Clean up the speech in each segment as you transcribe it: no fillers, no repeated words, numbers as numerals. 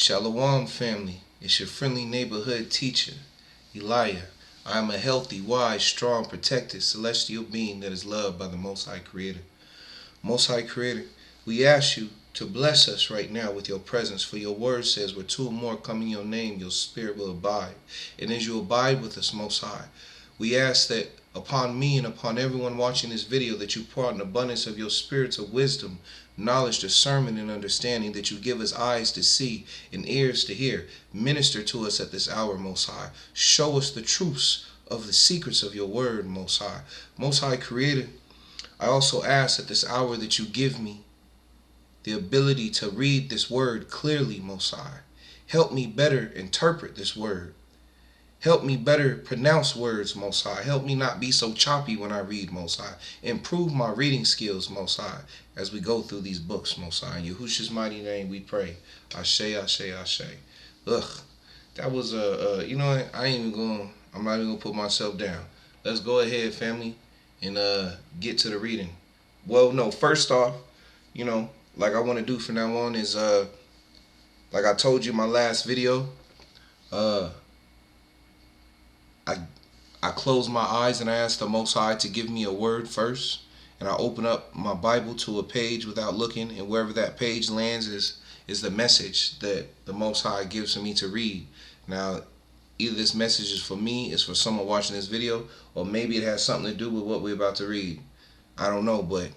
Shalom family, it's your friendly neighborhood teacher, Eliyah. I am a healthy, wise, strong, protected, celestial being that is loved by the Most High Creator. Most High Creator, we ask you to bless us right now with your presence, for your word says where two or more come in your name, your spirit will abide. And as you abide with us, Most High, we ask that upon me and upon everyone watching this video that you pour out an abundance of your spirits of wisdom, knowledge, discernment, and understanding, that you give us eyes to see and ears to hear. Minister to us at this hour, Most High. Show us the truths of the secrets of your word, Most High. Most High Creator, I also ask at this hour that you give me the ability to read this word clearly, Most High. Help me better interpret this word. Help me better pronounce words, Most High. Help me not be so choppy when I read, Most High. Improve my reading skills, Most High, as we go through these books, Most High. In Yahushua's mighty name we pray. Ashe, Ashe, Ashe. Ugh, that was you know what? I'm not even gonna put myself down. Let's go ahead, family, and get to the reading. Well, no, first off, like I want to do from now on is like I told you in my last video, I close my eyes and I ask the Most High to give me a word first, and I open up my Bible to a page without looking, and wherever that page lands is the message that the Most High gives for me to read. Now, either this message is for me, it's for someone watching this video, or maybe it has something to do with what we're about to read. I don't know, but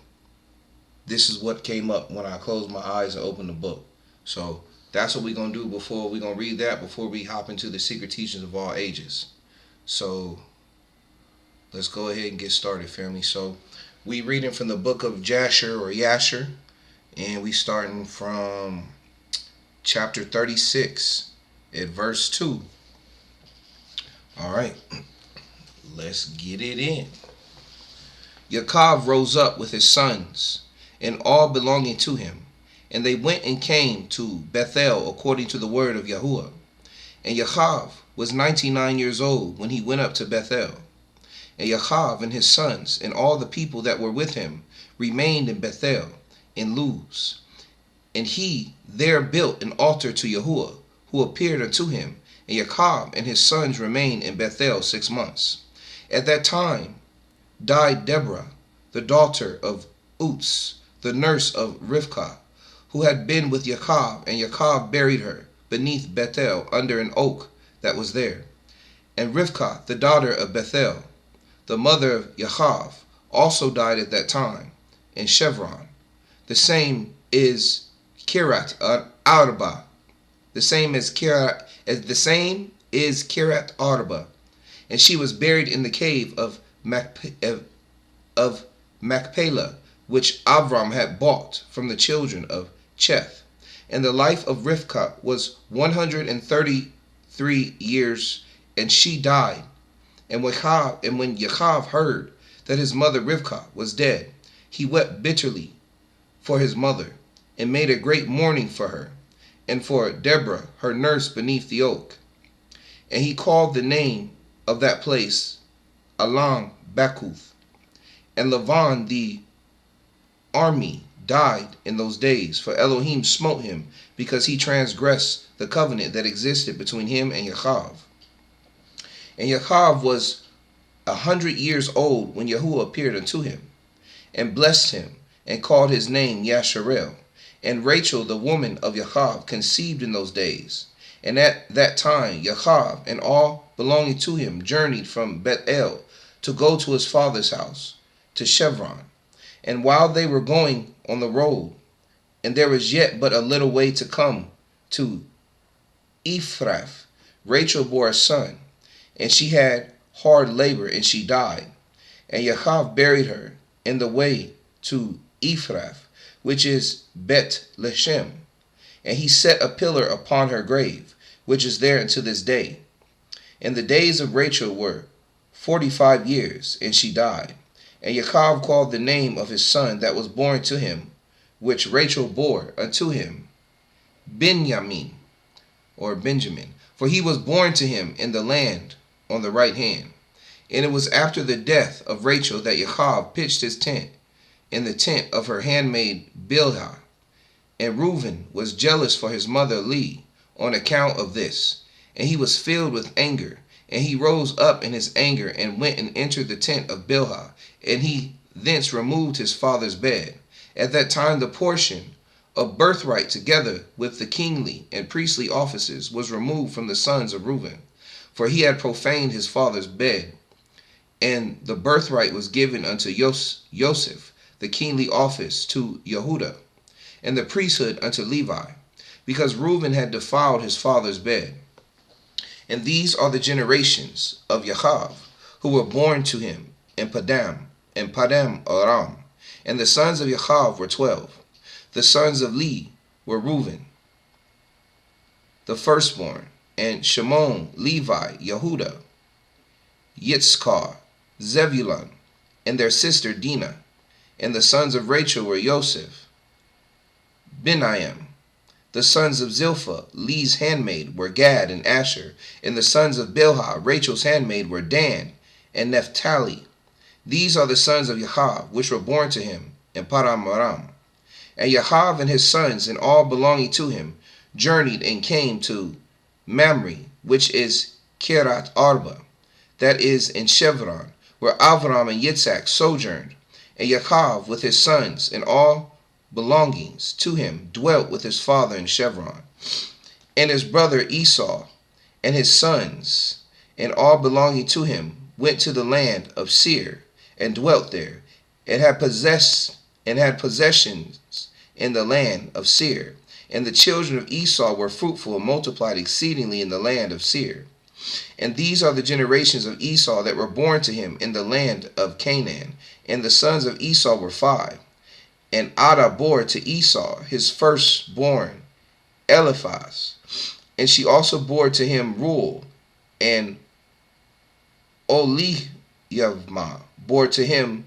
this is what came up when I closed my eyes and opened the book. So that's what we're going to do before we're going to read that, before we hop into the secret teachings of all ages. So let's go ahead and get started, family. So we reading from the book of Jasher or Yasher, and we starting from chapter 36 at verse 2. All right, let's get it in. Yaakov rose up with his sons and all belonging to him, and they went and came to Bethel according to the word of Yahuwah. And Yaakov was 99 years old when he went up to Bethel. And Yaakov and his sons and all the people that were with him remained in Bethel in Luz. And he there built an altar to Yahuwah, who appeared unto him. And Yaakov and his sons remained in Bethel 6 months. At that time died Deborah, the daughter of Uts, the nurse of Rivkah, who had been with Yaakov, and Yaakov buried her beneath Bethel under an oak that was there. And Rivkah, the daughter of Bethel, the mother of Yaakov, also died at that time in Chevron. The same is Kirat Arba. The same is Kirat Arba. And she was buried in the cave of Machpelah, which Avram had bought from the children of Cheth. And the life of Rivkah was 133 years, and she died. And when Yaakov heard that his mother Rivkah was dead, he wept bitterly for his mother, and made a great mourning for her, and for Deborah, her nurse beneath the oak. And he called the name of that place Alam Bakuth. And Lavan the army died in those days, for Elohim smote him, because he transgressed the covenant that existed between him and Yaakov. And Yaakov was 100 years old when Yahuwah appeared unto him, and blessed him, and called his name Yasharel. And Rachel, the woman of Yaakov, conceived in those days. And at that time Yaakov and all belonging to him journeyed from Bethel to go to his father's house, to Chevron. And while they were going on the road, and there was yet but a little way to come to Ephrath, Rachel bore a son, and she had hard labor, and she died. And Yaakov buried her in the way to Ephrath, which is Bet Leshem. And he set a pillar upon her grave, which is there unto this day. And the days of Rachel were 45 years, and she died. And Yaakov called the name of his son that was born to him, which Rachel bore unto him, Benjamin, or Benjamin, for he was born to him in the land on the right hand. And it was after the death of Rachel that Yaakov pitched his tent in the tent of her handmaid Bilhah. And Reuben was jealous for his mother Leah, on account of this. And he was filled with anger. And he rose up in his anger and went and entered the tent of Bilhah. And he thence removed his father's bed. At that time the portion of birthright together with the kingly and priestly offices was removed from the sons of Reuben. For he had profaned his father's bed. And the birthright was given unto Joseph, the kingly office to Yehudah, and the priesthood unto Levi, because Reuben had defiled his father's bed. And these are the generations of Yahav, who were born to him in Padam Aram. And the sons of Yahav were 12. The sons of Li were Reuben, the firstborn, and Shimon, Levi, Yehudah, Yitzchar, Zebulun, and their sister Dinah. And the sons of Rachel were Joseph, Beniam. The sons of Zilpah, Lee's handmaid, were Gad and Asher. And the sons of Bilhah, Rachel's handmaid, were Dan and Naphtali. These are the sons of Yahav, which were born to him in Param Aram. And Yahav and his sons, and all belonging to him, journeyed and came to Mamre, which is Kirat Arba, that is in Chevron, where Avram and Yitzhak sojourned. And Yahav with his sons and all belongings to him dwelt with his father in Chevron. And his brother Esau and his sons and all belonging to him went to the land of Seir and dwelt there, and had possessions in the land of Seir. And the children of Esau were fruitful and multiplied exceedingly in the land of Seir. And these are the generations of Esau that were born to him in the land of Canaan. And the sons of Esau were 5. And Ada bore to Esau his firstborn, Eliphaz. And she also bore to him Reuel. And Oliavma bore to him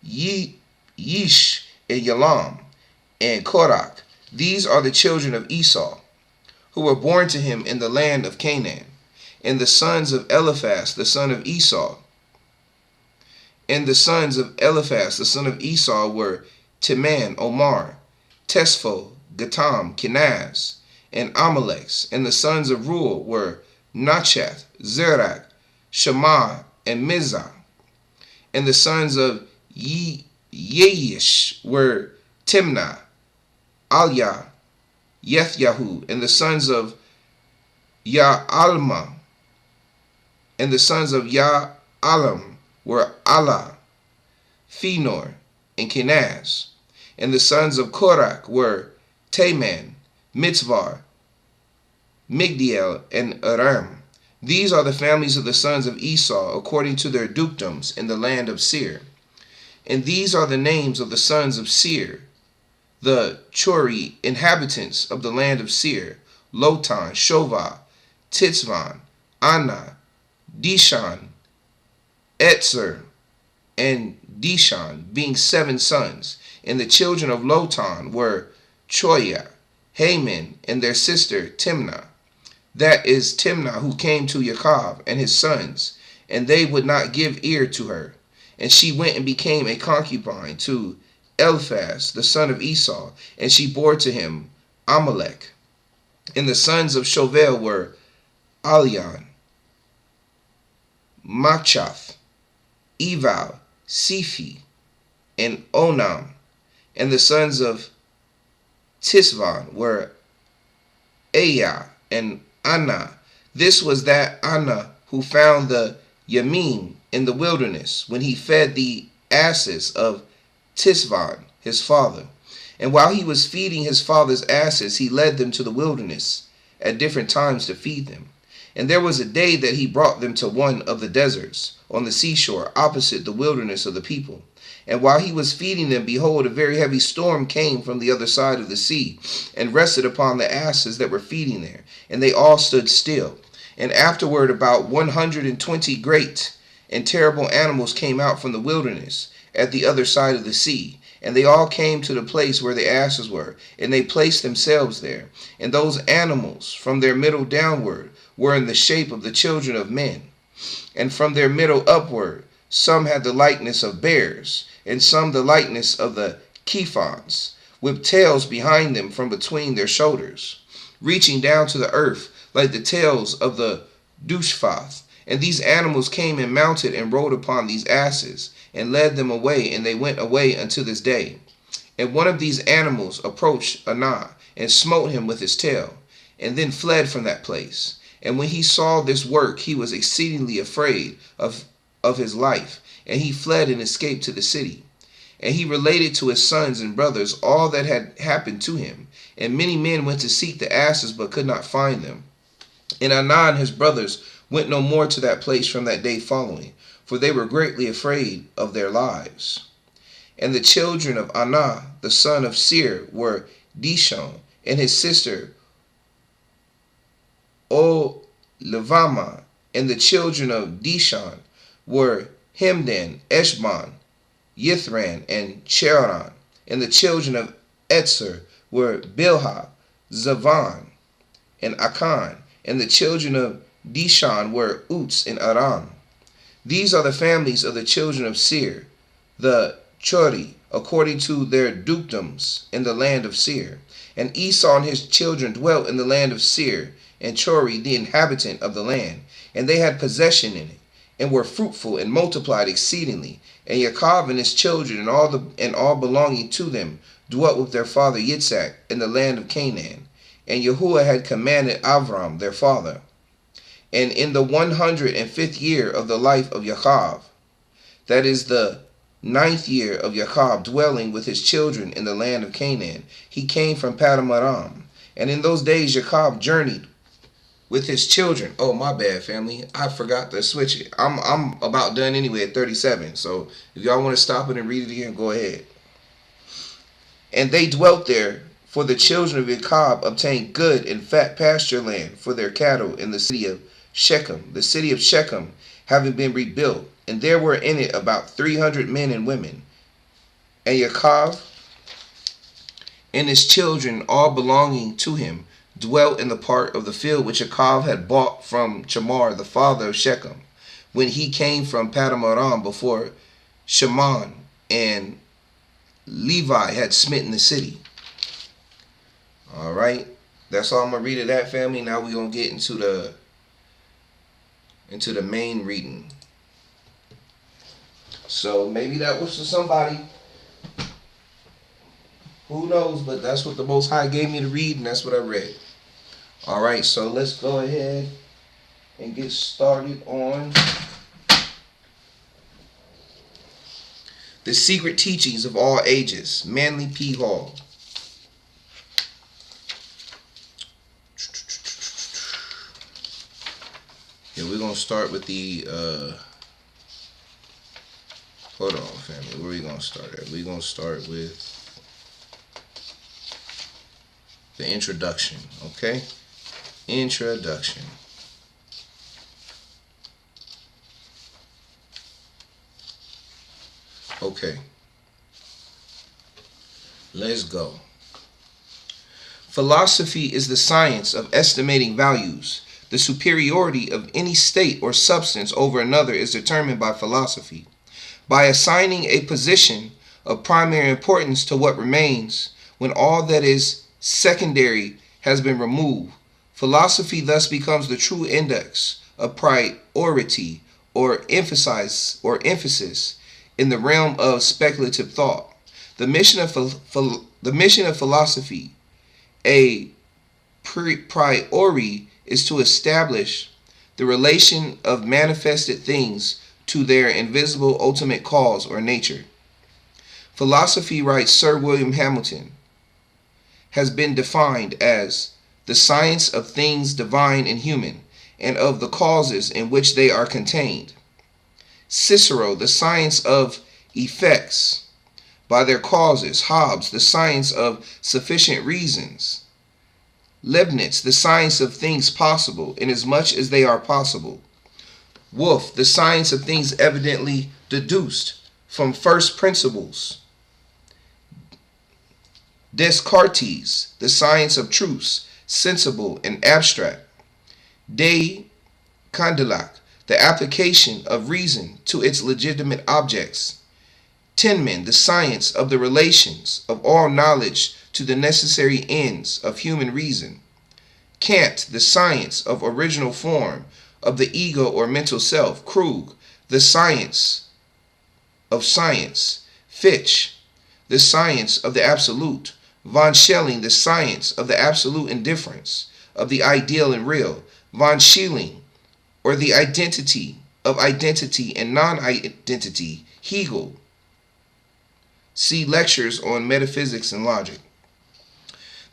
Yish and Yalam and Korach. These are the children of Esau, who were born to him in the land of Canaan. And the sons of Eliphaz, the son of Esau. And the sons of Eliphaz, the son of Esau, were Teman, Omar, Tespho, Gatam, Kenaz, and Amalek. And the sons of Reuel were Nachath, Zerach, Shema, and Mizah. And the sons of Yeish were Timnah, Alyah, Yethyahu. And the sons of Ya'alma, and the sons of Ya'alam were Allah, Phinor, and Kenaz. And the sons of Korach were Taman, Mitzvah, Migdiel, and Aram. These are the families of the sons of Esau according to their dukedoms in the land of Seir. And these are the names of the sons of Seir, the Chori inhabitants of the land of Seir: Lotan, Shovah, Titzvan, Anna, Dishan, Etzer, and Dishan, being 7 sons. And the children of Lotan were Choya, Haman, and their sister Timnah. That is Timnah, who came to Yaakov and his sons, and they would not give ear to her. And she went and became a concubine to Eliphaz, the son of Esau, and she bore to him Amalek. And the sons of Shovel were Alian, Machath, Eval, Sephi, and Onam. And the sons of Tisvan were Aya and Anna. This was that Anna who found the Yamim in the wilderness when he fed the asses of Tisvan, his father. And while he was feeding his father's asses, he led them to the wilderness at different times to feed them. And there was a day that he brought them to one of the deserts on the seashore opposite the wilderness of the people. And while he was feeding them, behold, a very heavy storm came from the other side of the sea and rested upon the asses that were feeding there. And they all stood still. And afterward, about 120 great and terrible animals came out from the wilderness at the other side of the sea. And they all came to the place where the asses were, and they placed themselves there. And those animals, from their middle downward, were in the shape of the children of men. And from their middle upward, some had the likeness of bears, and some the likeness of the Kephons, with tails behind them from between their shoulders. reaching down to the earth like the tails of the douchfath. And these animals came and mounted and rode upon these asses, and led them away, and they went away unto this day. And one of these animals approached Anah, and smote him with his tail, and then fled from that place. And when he saw this work, he was exceedingly afraid of his life, and he fled and escaped to the city. And he related to his sons and brothers all that had happened to him. And many men went to seek the asses, but could not find them. And Anah and his brothers went no more to that place from that day following, for they were greatly afraid of their lives. And the children of Anah, the son of Seir, were Dishon, and his sister Oholibamah. And the children of Dishon were Hemdan, Eshban, Yithran, and Cheran. And the children of Etzer were Bilhah, Zavan, and Akan. And the children of Dishon were Uts and Aram. These are the families of the children of Seir, the Chori, according to their dukedoms in the land of Seir. And Esau and his children dwelt in the land of Seir, and Chori, the inhabitant of the land. And they had possession in it, and were fruitful, and multiplied exceedingly. And Yaakov and his children and all belonging to them dwelt with their father Yitzhak in the land of Canaan. And Yahuwah had commanded Avram their father. And in the 105th year of the life of Yaakov, that is the 9th year of Yaakov, dwelling with his children in the land of Canaan, he came from Padam Aram. And in those days Yaakov journeyed with his children. Oh, my bad, family. I forgot to switch it. I'm about done anyway at 37. So if y'all want to stop it and read it again, go ahead. And they dwelt there, for the children of Yaakov obtained good and fat pasture land for their cattle in the city of Shechem, the city of Shechem having been rebuilt. And there were in it about 300 men and women. And Yaakov and his children, all belonging to him, dwelt in the part of the field which Yaakov had bought from Chamar, the father of Shechem, when he came from Padam Aram, before Shimon and Levi had smitten the city. All right, that's all I'm gonna read of that, family. Now we're gonna get into the main reading. So maybe that was for somebody. Who knows? But that's what the Most High gave me to read, and that's what I read. All right, so let's go ahead and get started on the secret teachings of all ages. Manly P. Hall. Yeah, we're going to start with the, hold on, family. Where are we going to start at? We're going to start with the introduction, okay? Introduction. Okay. Let's go. Philosophy is the science of estimating values. The superiority of any state or substance over another is determined by philosophy. By assigning a position of primary importance to what remains, when all that is secondary has been removed, philosophy thus becomes the true index of priority or emphasis in the realm of speculative thought. The mission of philosophy, a priori, is to establish the relation of manifested things to their invisible ultimate cause or nature. Philosophy, writes Sir William Hamilton, has been defined as the science of things divine and human, and of the causes in which they are contained. Cicero, the science of effects by their causes. Hobbes, the science of sufficient reasons. Leibniz, the science of things possible, inasmuch as they are possible. Wolff, the science of things evidently deduced from first principles. Descartes, the science of truths, sensible and abstract. De Condillac, the application of reason to its legitimate objects. Tinman, the science of the relations of all knowledge to the necessary ends of human reason. Kant, the science of original form of the ego or mental self. Krug, the science of science. Fichte, the science of the absolute. Von Schelling, the science of the absolute indifference of the ideal and real. Von Schilling, or the identity of identity and non-identity. Hegel. See lectures on metaphysics and logic.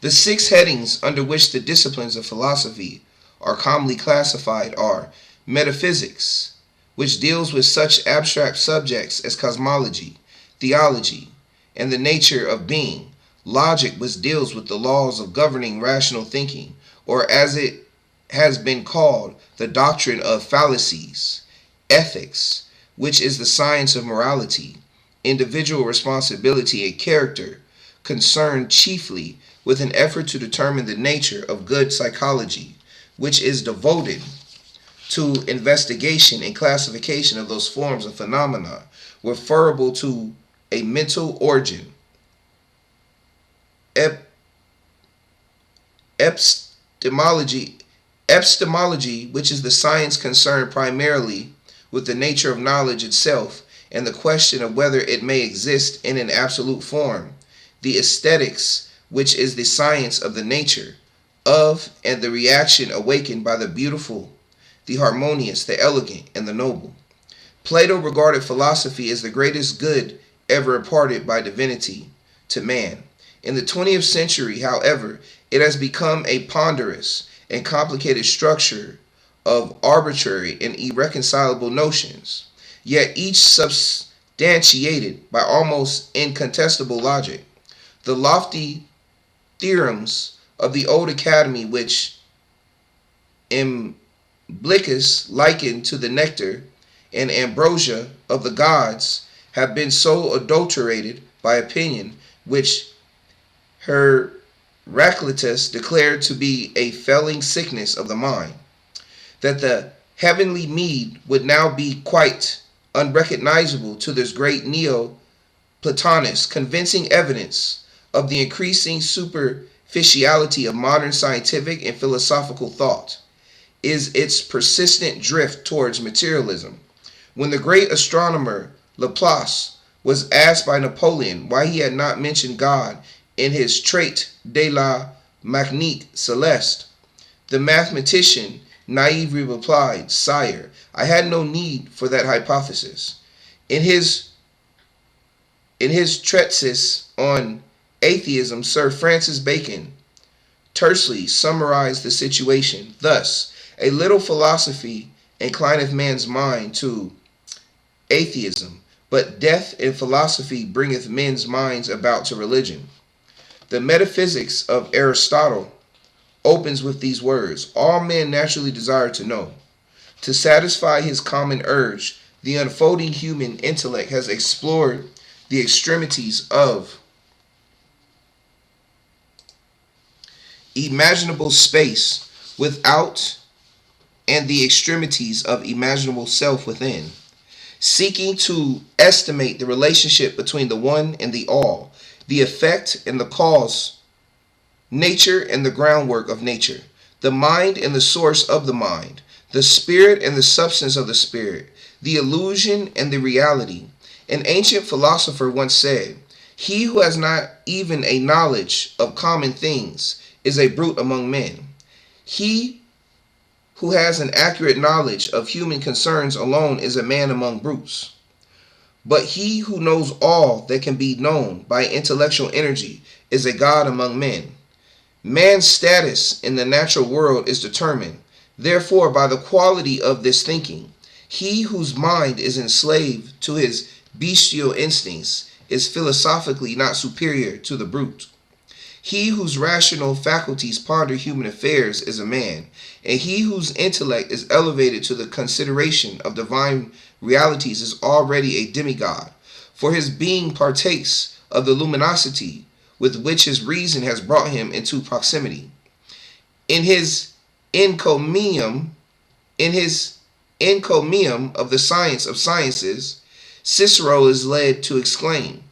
The 6 headings under which the disciplines of philosophy are commonly classified are metaphysics, which deals with such abstract subjects as cosmology, theology, and the nature of being. Logic, which deals with the laws of governing rational thinking, or as it has been called, the doctrine of fallacies. Ethics, which is the science of morality, individual responsibility, and character, concerned chiefly with an effort to determine the nature of good psychology, which is devoted to investigation and classification of those forms of phenomena referable to a mental origin. Epistemology, which is the science concerned primarily with the nature of knowledge itself and the question of whether it may exist in an absolute form. The aesthetics, which is the science of the nature of and the reaction awakened by the beautiful, the harmonious, the elegant, and the noble. Plato regarded philosophy as the greatest good ever imparted by divinity to man. In the 20th century, however, it has become a ponderous and complicated structure of arbitrary and irreconcilable notions, yet each substantiated by almost incontestable logic. The lofty theorems of the old academy, which Imblicus likened to the nectar and ambrosia of the gods, have been so adulterated by opinion, which Heraclitus declared to be a failing sickness of the mind, that the heavenly mead would now be quite unrecognizable to this great Neo-Platonist, convincing evidence of the increasing superficiality of modern scientific and philosophical thought is its persistent drift towards materialism. When the great astronomer Laplace was asked by Napoleon why he had not mentioned God in his Traité de la Mécanique Céleste, the mathematician naively replied, "Sire, I had no need for that hypothesis." In his treatise on atheism, Sir Francis Bacon tersely summarized the situation thus: "A little philosophy inclineth man's mind to atheism, but death in philosophy bringeth men's minds about to religion." The Metaphysics of Aristotle opens with these words: "All men naturally desire to know." To satisfy his common urge, the unfolding human intellect has explored the extremities of imaginable space without and the extremities of imaginable self within, seeking to estimate the relationship between the one and the all, the effect and the cause, nature and the groundwork of nature, the mind and the source of the mind, the spirit and the substance of the spirit, the illusion and the reality. An ancient philosopher once said, "He who has not even a knowledge of common things is a brute among men. He who has an accurate knowledge of human concerns alone is a man among brutes. But he who knows all that can be known by intellectual energy is a god among men." Man's status in the natural world is determined, therefore, by the quality of this thinking. He whose mind is enslaved to his bestial instincts is philosophically not superior to the brute. He whose rational faculties ponder human affairs is a man, and he whose intellect is elevated to the consideration of divine realities is already a demigod, for his being partakes of the luminosity with which his reason has brought him into proximity. In his encomium of the science of sciences, Cicero is led to exclaim,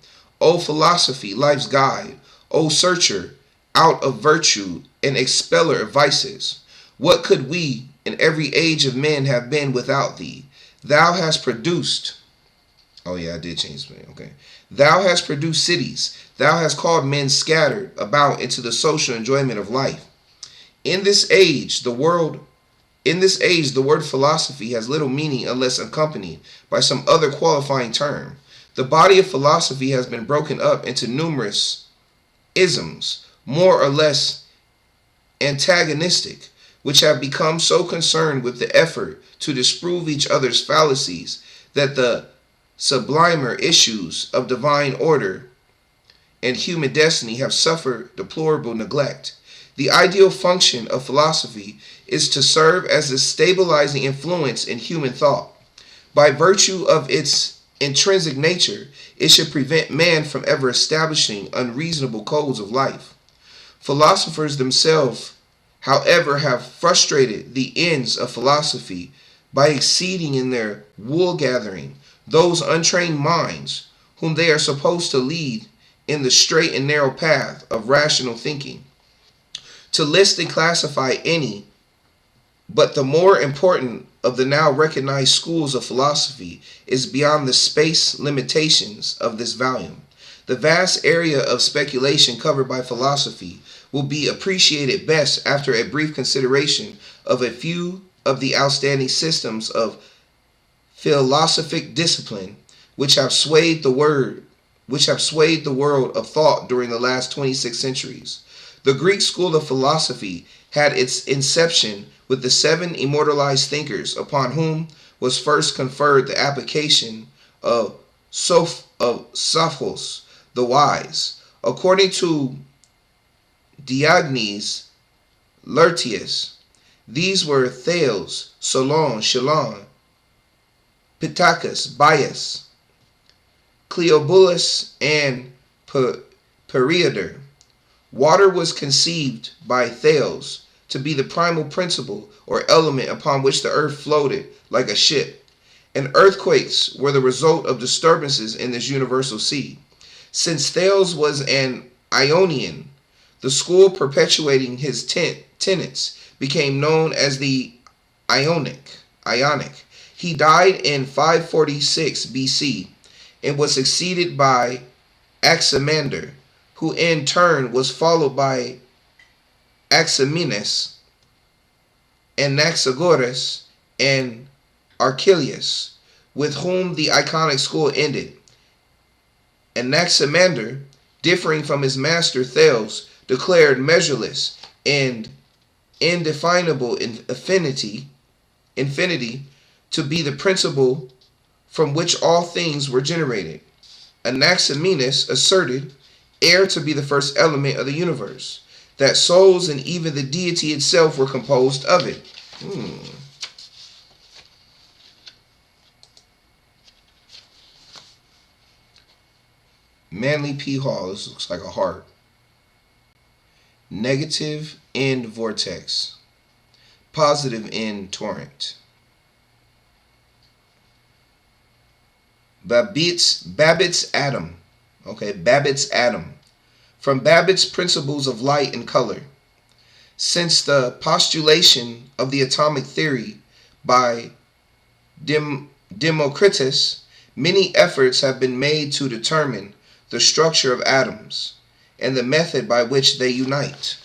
"O philosophy, life's guide, O searcher out of virtue, an expeller of vices. What could we in every age of men have been without thee? Thou hast produced. Oh yeah, I did change the name. Okay. Thou hast produced cities. Thou hast called men scattered about into the social enjoyment of life. In this age, the word philosophy has little meaning unless accompanied by some other qualifying term. The body of philosophy has been broken up into numerous isms, more or less antagonistic, which have become so concerned with the effort to disprove each other's fallacies that the sublimer issues of divine order and human destiny have suffered deplorable neglect. The ideal function of philosophy is to serve as a stabilizing influence in human thought. By virtue of its intrinsic nature, it should prevent man from ever establishing unreasonable codes of life. Philosophers themselves, however, have frustrated the ends of philosophy by exceeding in their wool gathering those untrained minds whom they are supposed to lead in the straight and narrow path of rational thinking. To list and classify any but the more important of the now recognized schools of philosophy is beyond the space limitations of this volume. The vast area of speculation covered by philosophy will be appreciated best after a brief consideration of a few of the outstanding systems of philosophic discipline which have swayed the world of thought during the last 26 centuries. The Greek school of philosophy had its inception with the 7 immortalized thinkers upon whom was first conferred the application of Sophos, the wise. According to Diogenes Laertius, these were Thales, Solon, Chalon, Pittacus, Bias, Cleobulus, and Periander. Water was conceived by Thales to be the primal principle or element upon which the earth floated like a ship, and earthquakes were the result of disturbances in this universal sea. Since Thales was an Ionian, the school perpetuating his tenets became known as the Ionic. He died in 546 BC and was succeeded by Anaximander, who in turn was followed by Aximenes, Anaxagoras, and Archelaus, with whom the Ionic school ended. Anaximander, differing from his master Thales, declared measureless and indefinable infinity to be the principle from which all things were generated. Anaximenes asserted air to be the first element of the universe, that souls and even the deity itself were composed of it. Manly P. Hall, this looks like a heart. Negative end vortex. Positive end torrent. Babbitt's atom. Babbitt's atom. From Babbitt's principles of light and color. Since the postulation of the atomic theory by Democritus, many efforts have been made to determine the structure of atoms and the method by which they unite.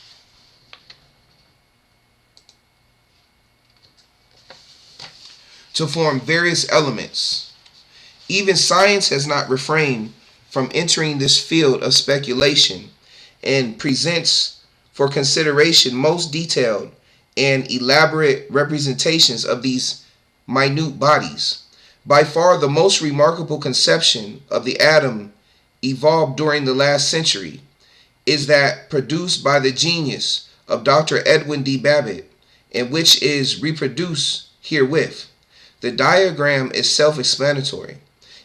To form various elements. Even science has not refrained from entering this field of speculation and presents for consideration most detailed and elaborate representations of these minute bodies. By far the most remarkable conception of the atom evolved during the last century is that produced by the genius of Dr. Edwin D. Babbitt, and which is reproduced herewith. The diagram is self-explanatory.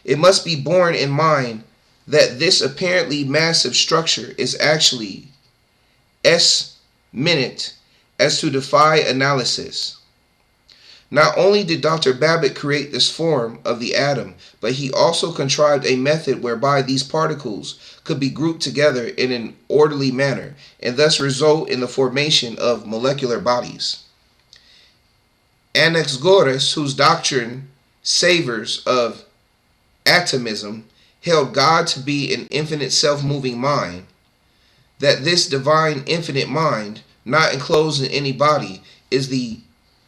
It must be borne in mind that this apparently massive structure is actually minute as to defy analysis. Not only did Dr. Babbitt create this form of the atom, but he also contrived a method whereby these particles could be grouped together in an orderly manner and thus result in the formation of molecular bodies. Anaxagoras, whose doctrine savors of atomism, held God to be an infinite self-moving mind, that this divine infinite mind, not enclosed in any body, is the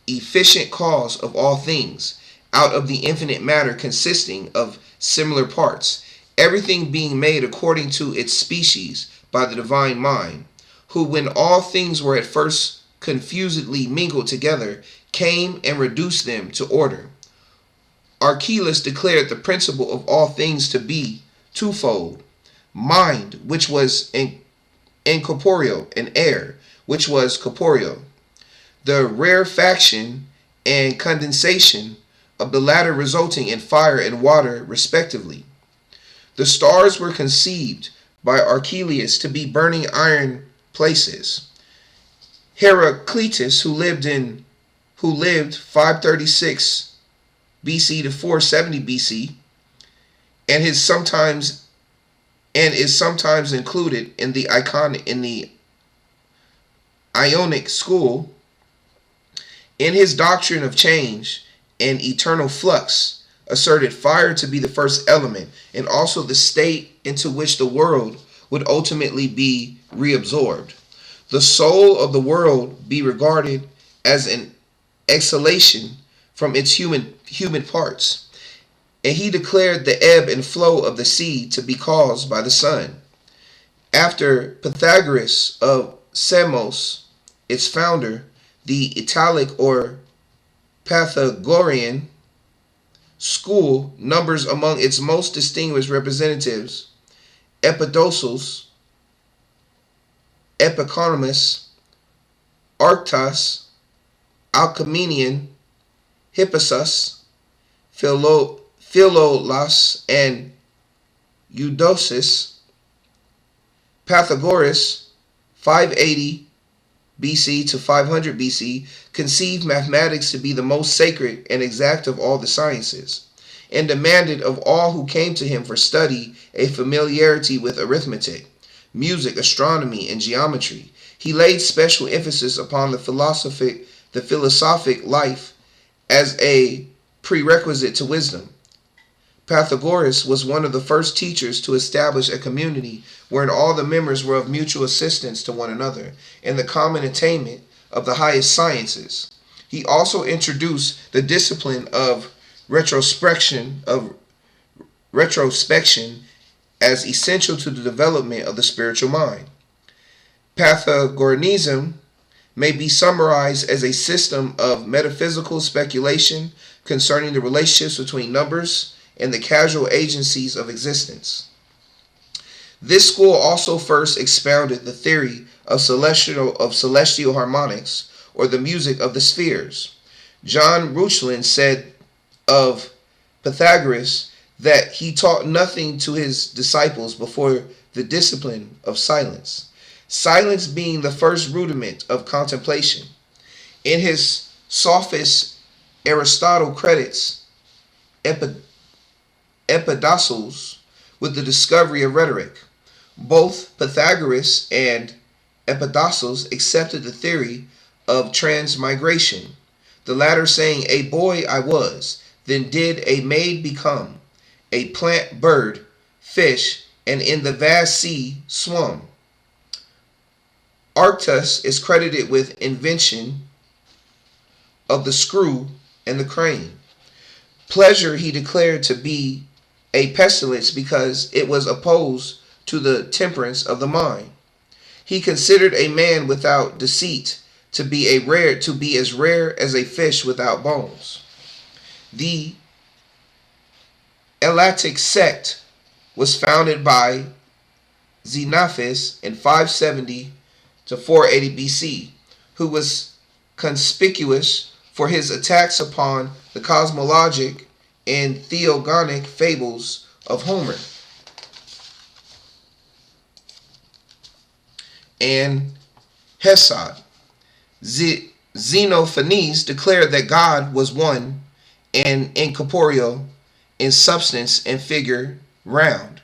efficient cause of all things, out of the infinite matter consisting of similar parts, everything being made according to its species by the divine mind, who, when all things were at first confusedly mingled together, came and reduced them to order. Archelaus declared the principle of all things to be twofold: mind, which was incorporeal, and air, which was corporeal. The rarefaction and condensation of the latter resulting in fire and water respectively. The stars were conceived by Archelaus to be burning iron places. Heraclitus, who lived 536 BC to 470 BC, and is sometimes included in the Ionic school, in his doctrine of change and eternal flux, asserted fire to be the first element and also the state into which the world would ultimately be reabsorbed. The soul of the world be regarded as an exhalation from its human parts, and he declared the ebb and flow of the sea to be caused by the sun. After Pythagoras of Samos, its founder, the Italic or Pythagorean school numbers among its most distinguished representatives Empedocles, Epicharmus, Arctas, Alcmenian, Hippasus, Philolaus, and Eudoxus. Pythagoras, 580 BC to 500 BC, conceived mathematics to be the most sacred and exact of all the sciences, and demanded of all who came to him for study a familiarity with arithmetic, music, astronomy, and geometry. He laid special emphasis upon the philosophic life as a prerequisite to wisdom. Pythagoras was one of the first teachers to establish a community wherein all the members were of mutual assistance to one another in the common attainment of the highest sciences. He also introduced the discipline of retrospection as essential to the development of the spiritual mind. Pythagoreanism may be summarized as a system of metaphysical speculation concerning the relationships between numbers and the causal agencies of existence. This school also first expounded the theory of celestial harmonics, or the music of the spheres. John Reuchlin said of Pythagoras that he taught nothing to his disciples before the discipline of silence, silence being the first rudiment of contemplation. In his Sophist, Aristotle credits Empedocles with the discovery of rhetoric. Both Pythagoras and Empedocles accepted the theory of transmigration, the latter saying, "A boy I was, then did a maid become, a plant, bird, fish, and in the vast sea swum." Arctas is credited with invention of the screw and the crane. Pleasure he declared to be a pestilence because it was opposed to the temperance of the mind. He considered a man without deceit to be as rare as a fish without bones. The Elatic sect was founded by Xenophon in 570 to 480 BC, who was conspicuous for his attacks upon the cosmologic and theogonic fables of Homer. And Hesiod. Xenophanes declared that God was one and incorporeal, in substance and figure round,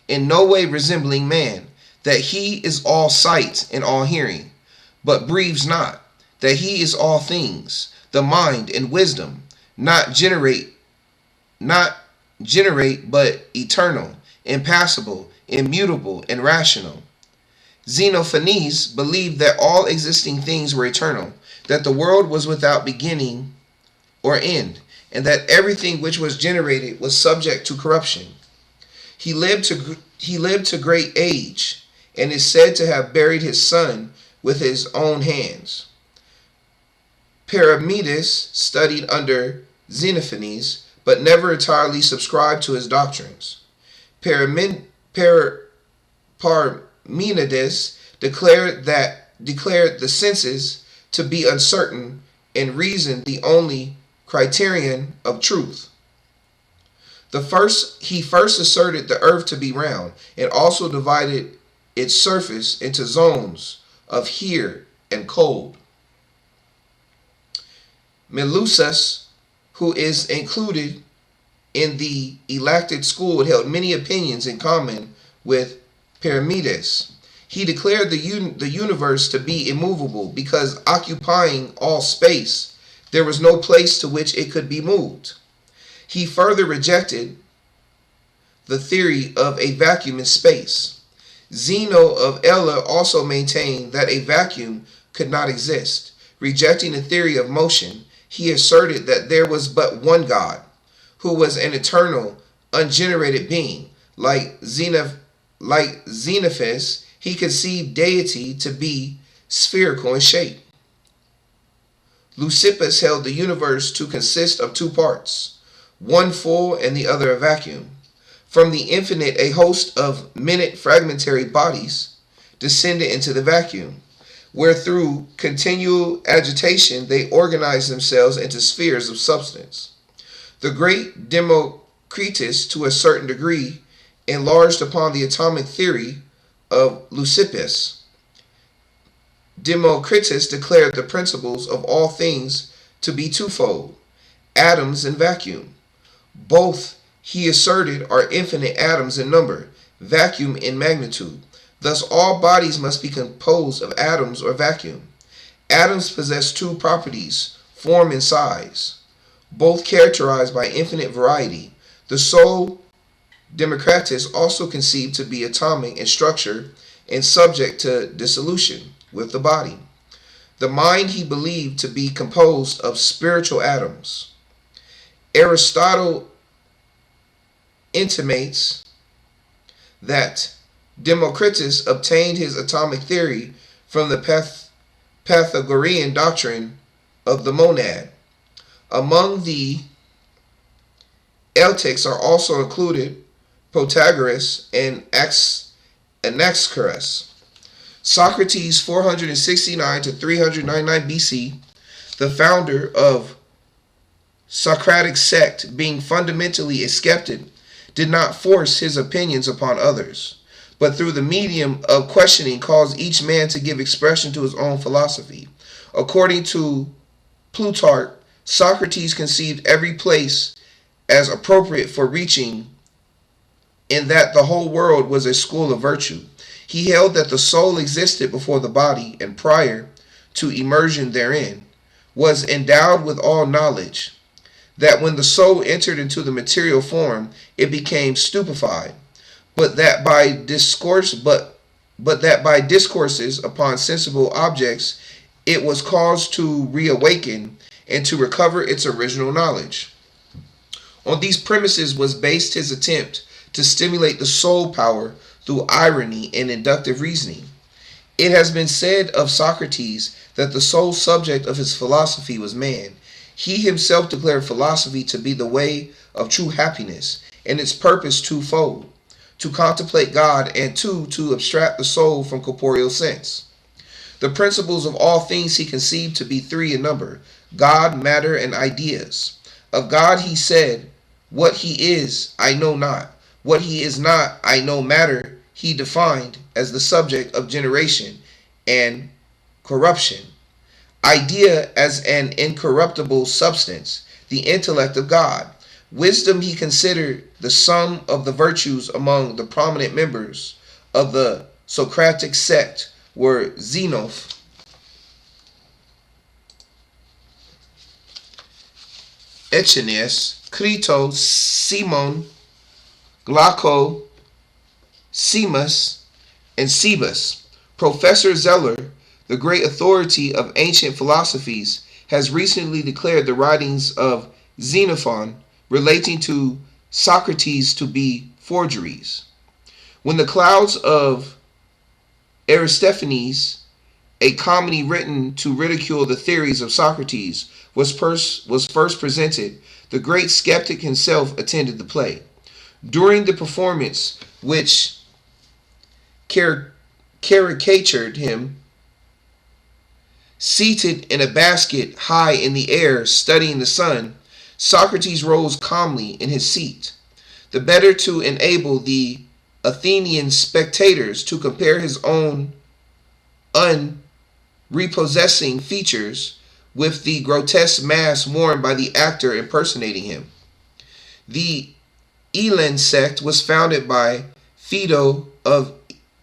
in no way resembling man, that he is all sight and all hearing, but breathes not, that he is all things, the mind and wisdom, not generate, but eternal, impassible, immutable, and rational. Xenophanes believed that all existing things were eternal, that the world was without beginning or end, and that everything which was generated was subject to corruption. He lived to great age, and is said to have buried his son with his own hands. Parmenides studied under Xenophanes, but never entirely subscribed to his doctrines. Parmenides declared the senses to be uncertain and reason the only criterion of truth. He first asserted the earth to be round, and also divided its surface into zones of here and cold. Melusus, who is included in the Ellactic school, held many opinions in common with Parmenides. He declared the universe to be immovable because, occupying all space, there was no place to which it could be moved. He further rejected the theory of a vacuum in space. Zeno of Eliyah also maintained that a vacuum could not exist. Rejecting the theory of motion, he asserted that there was but one God, who was an eternal, ungenerated being. Like Xenophus, he conceived deity to be spherical in shape. Leucippus held the universe to consist of two parts, one full and the other a vacuum. From the infinite, a host of minute fragmentary bodies descended into the vacuum, where through continual agitation they organized themselves into spheres of substance. The great Democritus, to a certain degree, enlarged upon the atomic theory of Leucippus. Democritus declared the principles of all things to be twofold, atoms and vacuum. Both, he asserted, are infinite atoms in number, vacuum in magnitude. Thus all bodies must be composed of atoms or vacuum. Atoms possess two properties, form and size, both characterized by infinite variety. The soul, Democritus, also conceived to be atomic in structure and subject to dissolution with the body. The mind he believed to be composed of spiritual atoms. Aristotle intimates that Democritus obtained his atomic theory from the Pythagorean doctrine of the monad. Among the Eltics are also included Protagoras and Anaxagoras. Socrates, 469 to 399 BC, the founder of Socratic sect, being fundamentally a skeptic, did not force his opinions upon others, but through the medium of questioning caused each man to give expression to his own philosophy. According to Plutarch, Socrates conceived every place as appropriate for reaching, in that the whole world was a school of virtue. He held that the soul existed before the body, and prior to immersion therein, was endowed with all knowledge, that when the soul entered into the material form, it became stupefied, but that by discourses upon sensible objects, it was caused to reawaken and to recover its original knowledge. On these premises was based his attempt to stimulate the soul power through irony and inductive reasoning. It has been said of Socrates that the sole subject of his philosophy was man. He himself declared philosophy to be the way of true happiness, and its purpose twofold: to contemplate God, and to abstract the soul from corporeal sense. The principles of all things he conceived to be three in number: God, matter, and ideas. Of God he said, "What he is, I know not. What he is not, I know." Matter he defined as the subject of generation and corruption. idea as an incorruptible substance, the intellect of God. Wisdom he considered the sum of the virtues among the prominent members of the Socratic sect were Zeno, Aeschines, Crito, Simon, Glauco, Seamus, and Cebus. Professor Zeller, the great authority of ancient philosophies, has recently declared the writings of Xenophon relating to Socrates to be forgeries. When the Clouds of Aristophanes, a comedy written to ridicule the theories of Socrates, was first presented, the great skeptic himself attended the play. During the performance, which caricatured him seated in a basket high in the air studying the sun, Socrates rose calmly in his seat, the better to enable the Athenian spectators to compare his own unprepossessing features with the grotesque mask worn by the actor impersonating him. The Elan sect was founded by Phaedo of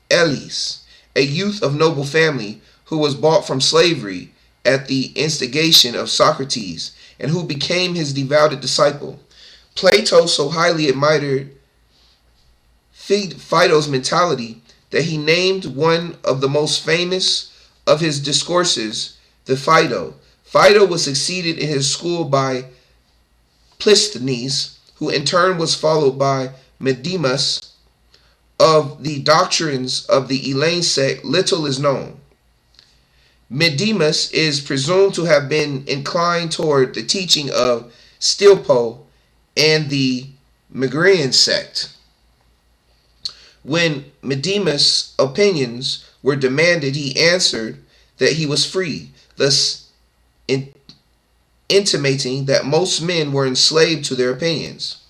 Elis, a youth of noble family who was bought from slavery at the instigation of Socrates and who became his devoted disciple. Plato so highly admired Phaedo's mentality that he named one of the most famous of his discourses the Phaedo. Phaedo was succeeded in his school by Plisthenes, who in turn was followed by Medemus. Of the doctrines of the Elan sect, little is known. Medemus is presumed to have been inclined toward the teaching of Stilpo and the Megarian sect. When Medemus' opinions were demanded, he answered that he was free, thus intimating that most men were enslaved to their opinions.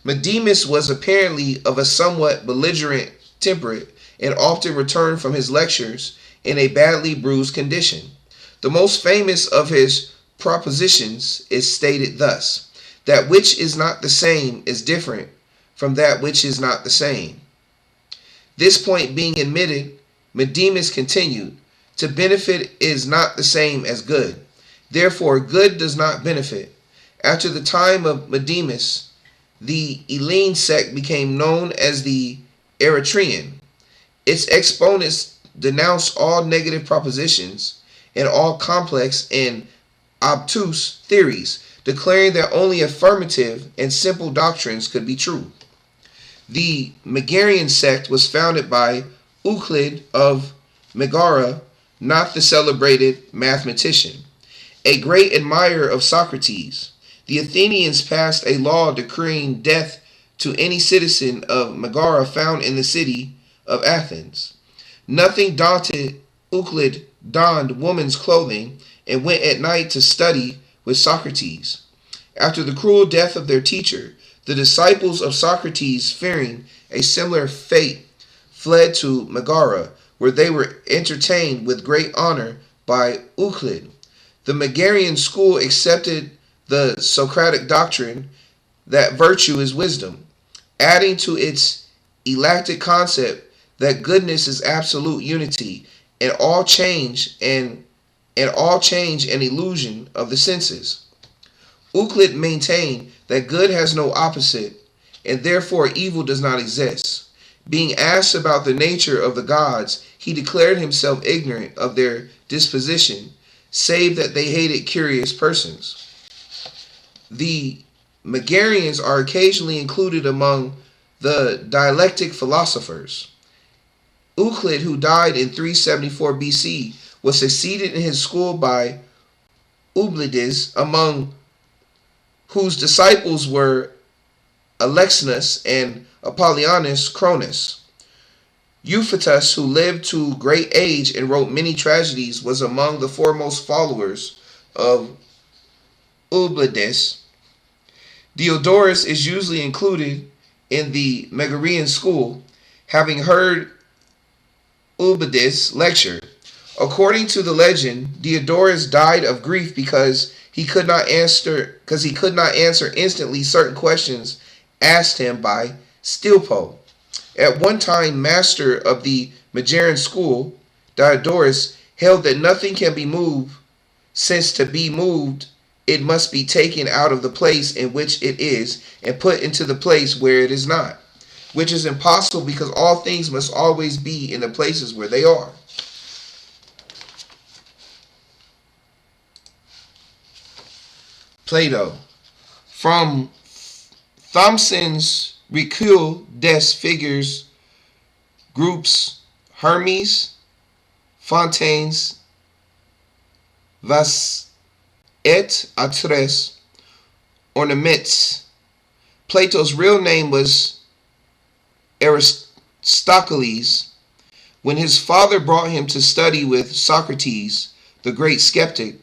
Medemus was apparently of a somewhat belligerent temperament and often returned from his lectures in a badly bruised condition. The most famous of his propositions is stated thus: that which is not the same is different from that which is not the same. This point being admitted, Medemus continued, to benefit is not the same as good. Therefore, good does not benefit. After the time of Medemus, the Elan sect became known as the Eretrian. Its exponents denounced all negative propositions and all complex and obtuse theories, declaring that only affirmative and simple doctrines could be true. The Megarian sect was founded by Euclid of Megara, not the celebrated mathematician, a great admirer of Socrates. The Athenians passed a law decreeing death to any citizen of Megara found in the city of Athens. Nothing daunted, Euclid donned woman's clothing and went at night to study with Socrates. After the cruel death of their teacher, the disciples of Socrates, fearing a similar fate, fled to Megara, where they were entertained with great honor by Euclid. The Megarian school accepted the Socratic doctrine that virtue is wisdom, adding to its eclectic concept that goodness is absolute unity and all change and illusion of the senses. Euclid maintained that good has no opposite and therefore evil does not exist. Being asked about the nature of the gods, he declared himself ignorant of their disposition, save that they hated curious persons. The Megarians are occasionally included among the dialectic philosophers. Euclid, who died in 374 BC, was succeeded in his school by Euclides, among whose disciples were Alexinus and Apollonius Cronus. Euphrates, who lived to great age and wrote many tragedies, was among the foremost followers of Euclides. Diodorus is usually included in the Megarian school, having heard Euclides lecture. According to the legend, Diodorus died of grief because he could not answer instantly certain questions asked him by Stilpo. At one time master of the Megarian school, Diodorus held that nothing can be moved, since to be moved it must be taken out of the place in which it is and put into the place where it is not, which is impossible because all things must always be in the places where they are. Plato. From Thomson's Recul des Figures, groups Hermes, Fontaines, Vas et autres ornaments. Plato's real name was Aristocles. When his father brought him to study with Socrates, the great skeptic,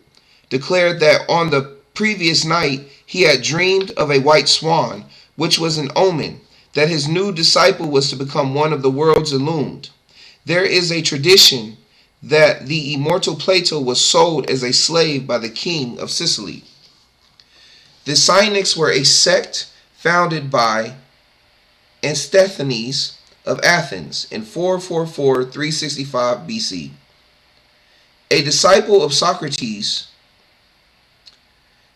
declared that on the previous night he had dreamed of a white swan, which was an omen that his new disciple was to become one of the world's illumined. There is a tradition that the immortal Plato was sold as a slave by the king of Sicily. The Cynics were a sect founded by Antisthenes of Athens in 444-365 BC. A disciple of Socrates,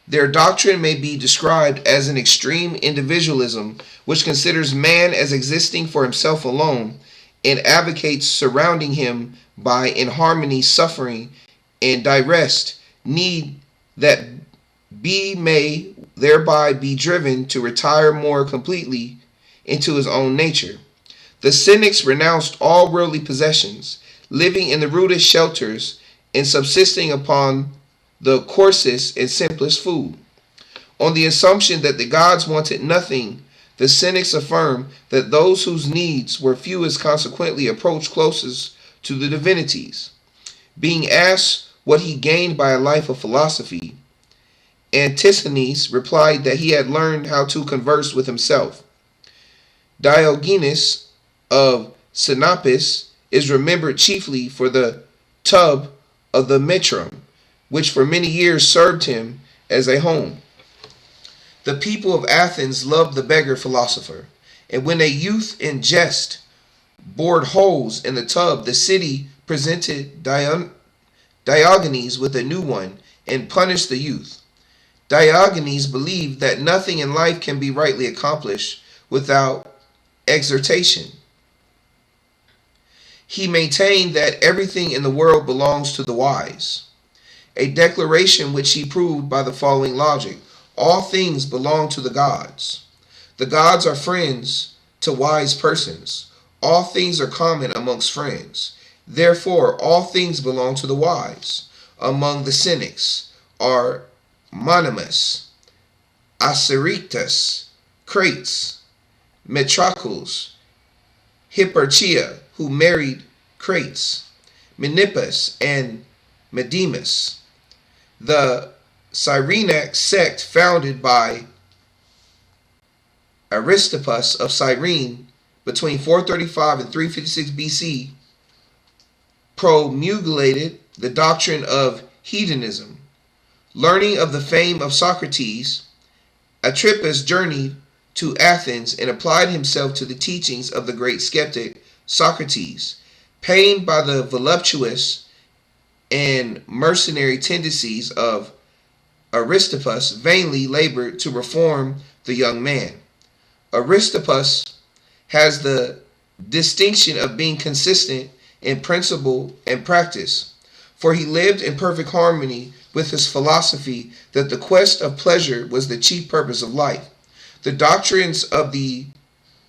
their doctrine may be described as an extreme individualism which considers man as existing for himself alone and advocates surrounding him by inharmony, suffering, and direst need that be may thereby be driven to retire more completely into his own nature. The Cynics renounced all worldly possessions, living in the rudest shelters and subsisting upon the coarsest and simplest food. On the assumption that the gods wanted nothing, the Cynics affirm that those whose needs were fewest consequently approached closest to the divinities. Being asked what he gained by a life of philosophy, Antisthenes replied that he had learned how to converse with himself. Diogenes of Sinope is remembered chiefly for the tub of the Metrum, which for many years served him as a home. The people of Athens loved the beggar philosopher, and when a youth in jest bored holes in the tub, the city presented Diogenes with a new one and punished the youth. Diogenes believed that nothing in life can be rightly accomplished without exhortation. He maintained that everything in the world belongs to the wise, a declaration which he proved by the following logic. All things belong to the gods. The gods are friends to wise persons. All things are common amongst friends. Therefore, all things belong to the wise. Among the Cynics are Monimus, Acerictus, Crates, Metrocles, Hipparchia, who married Crates, Menippus, and Medemus. The Cyrenaic sect founded by Aristippus of Cyrene between 435 and 356 BC promulgated the doctrine of hedonism. Learning of the fame of Socrates, Atrippus journeyed to Athens and applied himself to the teachings of the great skeptic Socrates. Pained by the voluptuous and mercenary tendencies of Aristippus, vainly labored to reform the young man. Aristippus has the distinction of being consistent in principle and practice, for he lived in perfect harmony with his philosophy that the quest of pleasure was the chief purpose of life. The doctrines of the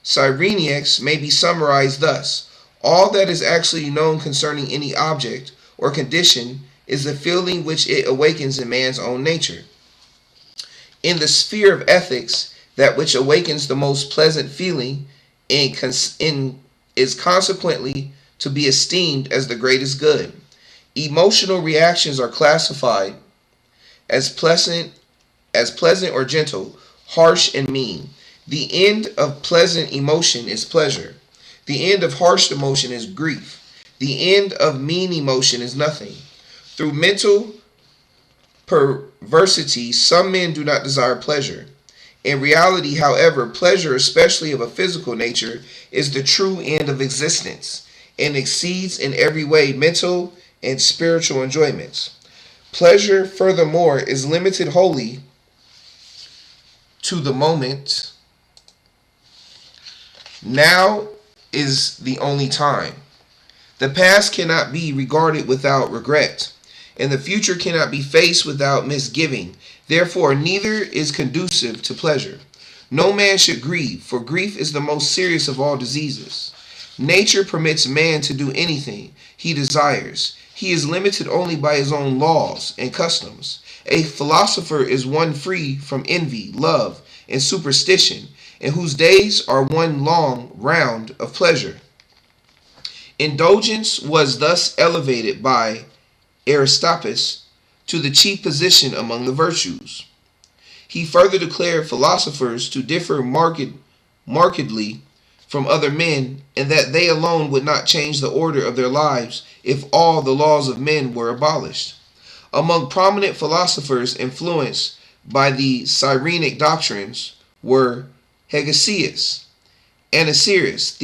Cyrenaics may be summarized thus. All that is actually known concerning any object or condition is the feeling which it awakens in man's own nature. In the sphere of ethics, that which awakens the most pleasant feeling is consequently to be esteemed as the greatest good. Emotional reactions are classified as pleasant or gentle, harsh and mean. The end of pleasant emotion is pleasure. The end of harsh emotion is grief. The end of mean emotion is nothing. Through mental perversity, some men do not desire pleasure. In reality, however, pleasure, especially of a physical nature, is the true end of existence and exceeds in every way mental and spiritual enjoyments. Pleasure, furthermore, is limited wholly to the moment. Now is the only time. The past cannot be regarded without regret, and the future cannot be faced without misgiving. Therefore, neither is conducive to pleasure. No man should grieve, for grief is the most serious of all diseases. Nature permits man to do anything he desires. He is limited only by his own laws and customs. A philosopher is one free from envy, love, and superstition, and whose days are one long round of pleasure. Indulgence was thus elevated by Aristoppus to the chief position among the virtues. He further declared philosophers to differ markedly from other men, and that they alone would not change the order of their lives if all the laws of men were abolished. Among prominent philosophers influenced by the Cyrenic doctrines were Hegesias, Anaxagoras,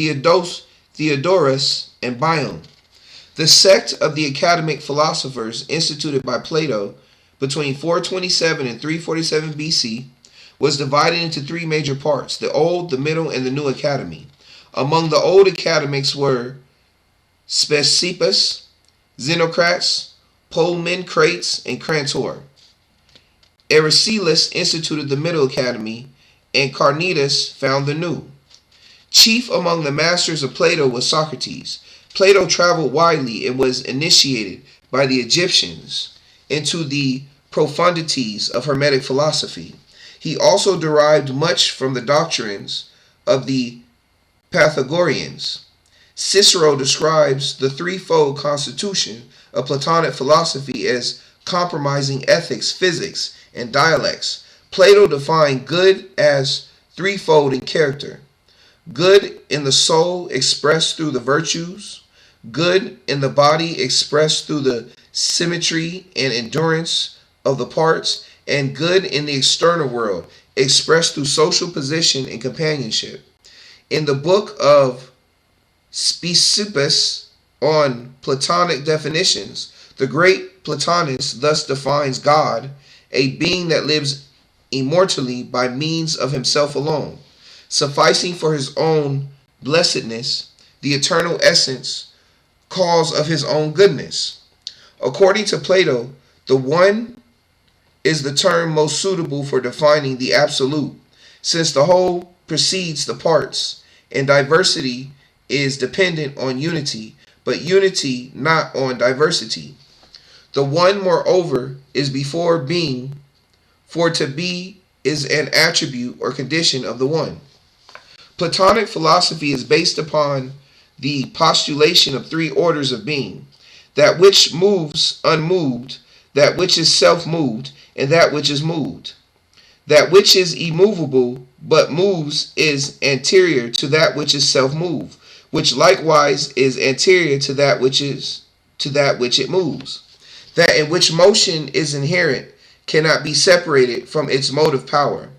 Theodorus, and Bion. The sect of the academic philosophers instituted by Plato between 427 and 347 BC was divided into three major parts: the Old, the Middle, and the New Academy. Among the old academics were Speusippus, Xenocrates, Polemon, Crates, and Crantor. Aristoteles instituted the Middle Academy, and Carneades found the New. Chief among the masters of Plato was Socrates. Plato traveled widely and was initiated by the Egyptians into the profundities of Hermetic philosophy. He also derived much from the doctrines of the Pythagoreans. Cicero describes the threefold constitution of Platonic philosophy as compromising ethics, physics, and dialectics. Plato defined good as threefold in character: good in the soul expressed through the virtues, good in the body expressed through the symmetry and endurance of the parts, and good in the external world expressed through social position and companionship. In the book of Speusippus on Platonic definitions, the great Plotinus thus defines God, a being that lives immortally by means of himself alone, sufficing for his own blessedness, the eternal essence, cause of his own goodness. According to Plato, the one is the term most suitable for defining the absolute, since the whole precedes the parts, and diversity is dependent on unity, but unity not on diversity. The one, moreover, is before being, for to be is an attribute or condition of the one. Platonic philosophy is based upon the postulation of three orders of being: that which moves unmoved, that which is self-moved, and that which is moved. That which is immovable but moves is anterior to that which is self-moved, which likewise is anterior to that which it moves. That in which motion is inherent cannot be separated from its motive power.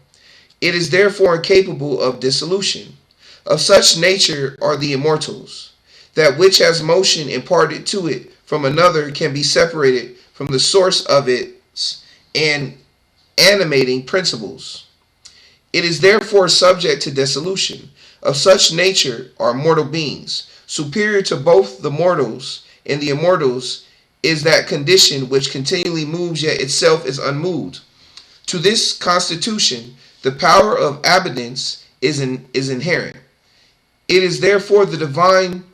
It is therefore incapable of dissolution. Of such nature are the immortals. That which has motion imparted to it from another can be separated from the source of its and animating principles. It is therefore subject to dissolution. Of such nature are mortal beings. Superior to both the mortals and the immortals is that condition which continually moves yet itself is unmoved. To this constitution, the power of abundance is inherent. It is therefore the divine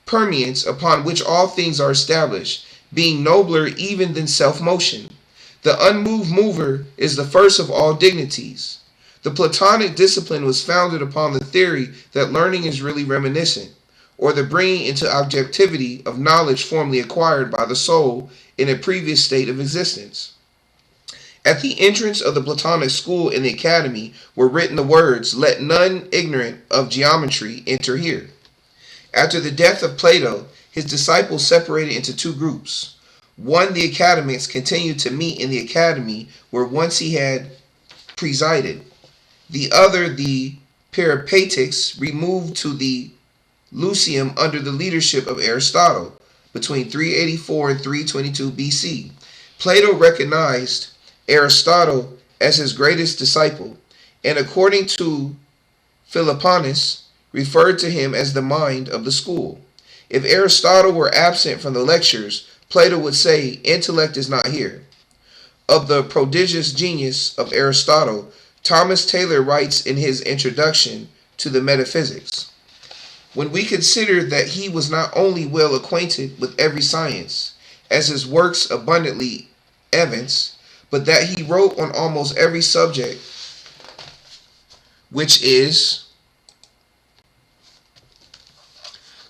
permanence upon which all things are established, being nobler even than self-motion. The unmoved mover is the first of all dignities. The Platonic discipline was founded upon the theory that learning is really reminiscent, or the bringing into objectivity of knowledge formerly acquired by the soul in a previous state of existence. At the entrance of the Platonic school in the academy were written the words, "Let none ignorant of geometry enter here." After the death of Plato, his disciples separated into two groups. One, the academics, continued to meet in the academy where once he had presided. The other, the Peripatetics, removed to the Lyceum under the leadership of Aristotle between 384 and 322 BC. Plato recognized Aristotle as his greatest disciple, and according to Philoponus, referred to him as the mind of the school. If Aristotle were absent from the lectures, Plato would say, intellect is not here. Of the prodigious genius of Aristotle, Thomas Taylor writes in his introduction to the Metaphysics, when we consider that he was not only well acquainted with every science, as his works abundantly evince, but that he wrote on almost every subject which is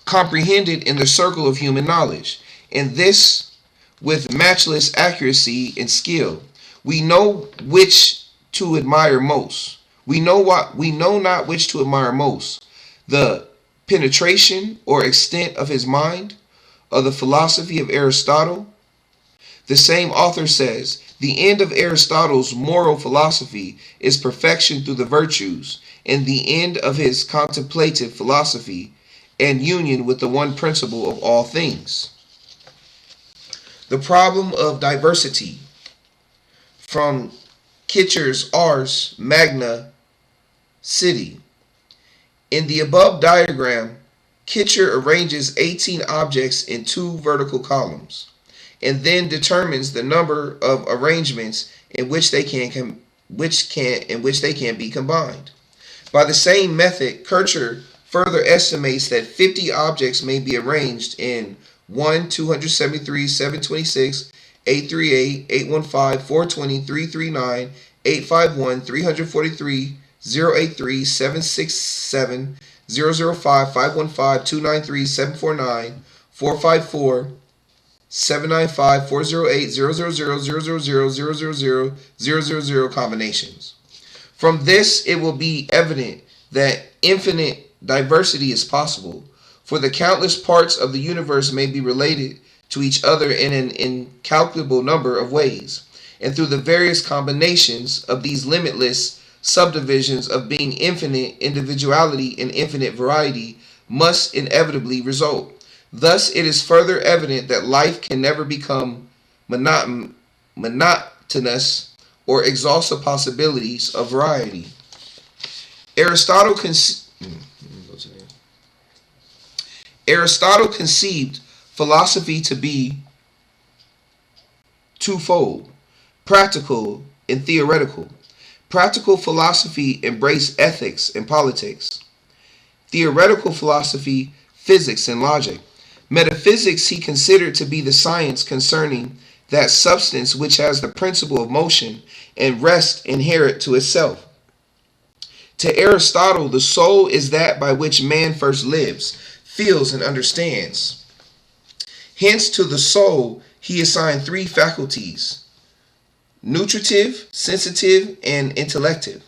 comprehended in the circle of human knowledge, and this with matchless accuracy and skill, we know which to admire most. We know not which to admire most, the penetration or extent of his mind, or the philosophy of Aristotle. The same author says, the end of Aristotle's moral philosophy is perfection through the virtues, and the end of his contemplative philosophy and union with the one principle of all things. The problem of diversity, from Kitcher's Ars Magna City. In the above diagram, Kitcher arranges 18 objects in two vertical columns, and then determines the number of arrangements in which they can be combined. By the same method, Kircher further estimates that 50 objects may be arranged in 1, 273, 726, 838, 815, 420, 339, 851, 343, 083, 767, 005, 515, 293, 749, 454, 795, 408, 000, 000, 000 combinations. From this, it will be evident that infinite diversity is possible, for the countless parts of the universe may be related to each other in an incalculable number of ways, and through the various combinations of these limitless subdivisions of being, infinite individuality and infinite variety must inevitably result. Thus, it is further evident that life can never become monotonous or exhaust the possibilities of variety. Aristotle conceived philosophy to be twofold, practical and theoretical. Practical philosophy embraced ethics and politics. Theoretical philosophy, physics and logic. Metaphysics he considered to be the science concerning that substance which has the principle of motion and rest inherent to itself. To Aristotle, the soul is that by which man first lives, feels, and understands. Hence, to the soul, he assigned three faculties: nutritive, sensitive, and intellective.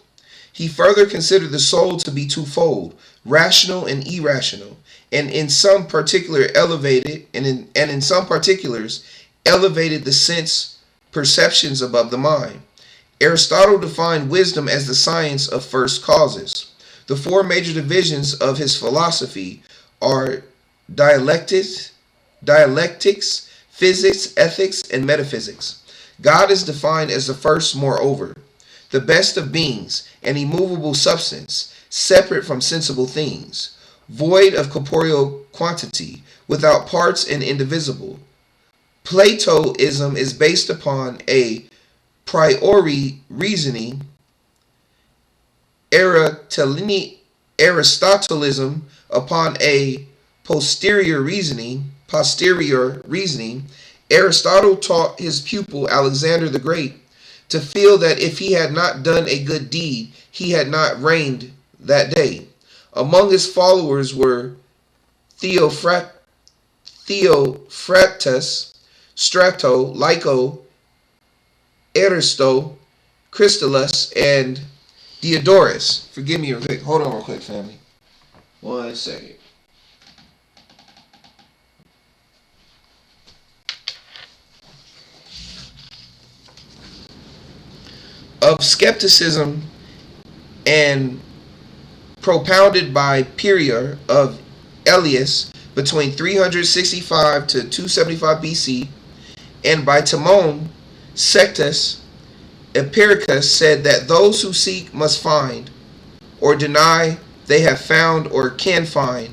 He further considered the soul to be twofold, rational and irrational, and in some particular elevated, in some particulars elevated the sense perceptions above the mind. Aristotle defined wisdom as the science of first causes. The four major divisions of his philosophy are dialectics, physics, ethics, and metaphysics. God is defined as the first, moreover, the best of beings, an immovable substance, separate from sensible things, void of corporeal quantity, without parts and indivisible. Platoism is based upon a priori reasoning. Aristotelism upon a posterior reasoning. Aristotle taught his pupil Alexander the Great to feel that if he had not done a good deed, he had not reigned that day. Among his followers were Theophrastus, Strato, Lyco, Aristo, Crystallus, and Diodorus. Forgive me real quick. Hold on real quick, family. 1 second. of skepticism and propounded by Perea of Elias between 365 to 275 BC, and by Timon, Sextus Empiricus said that those who seek must find, or deny they have found or can find,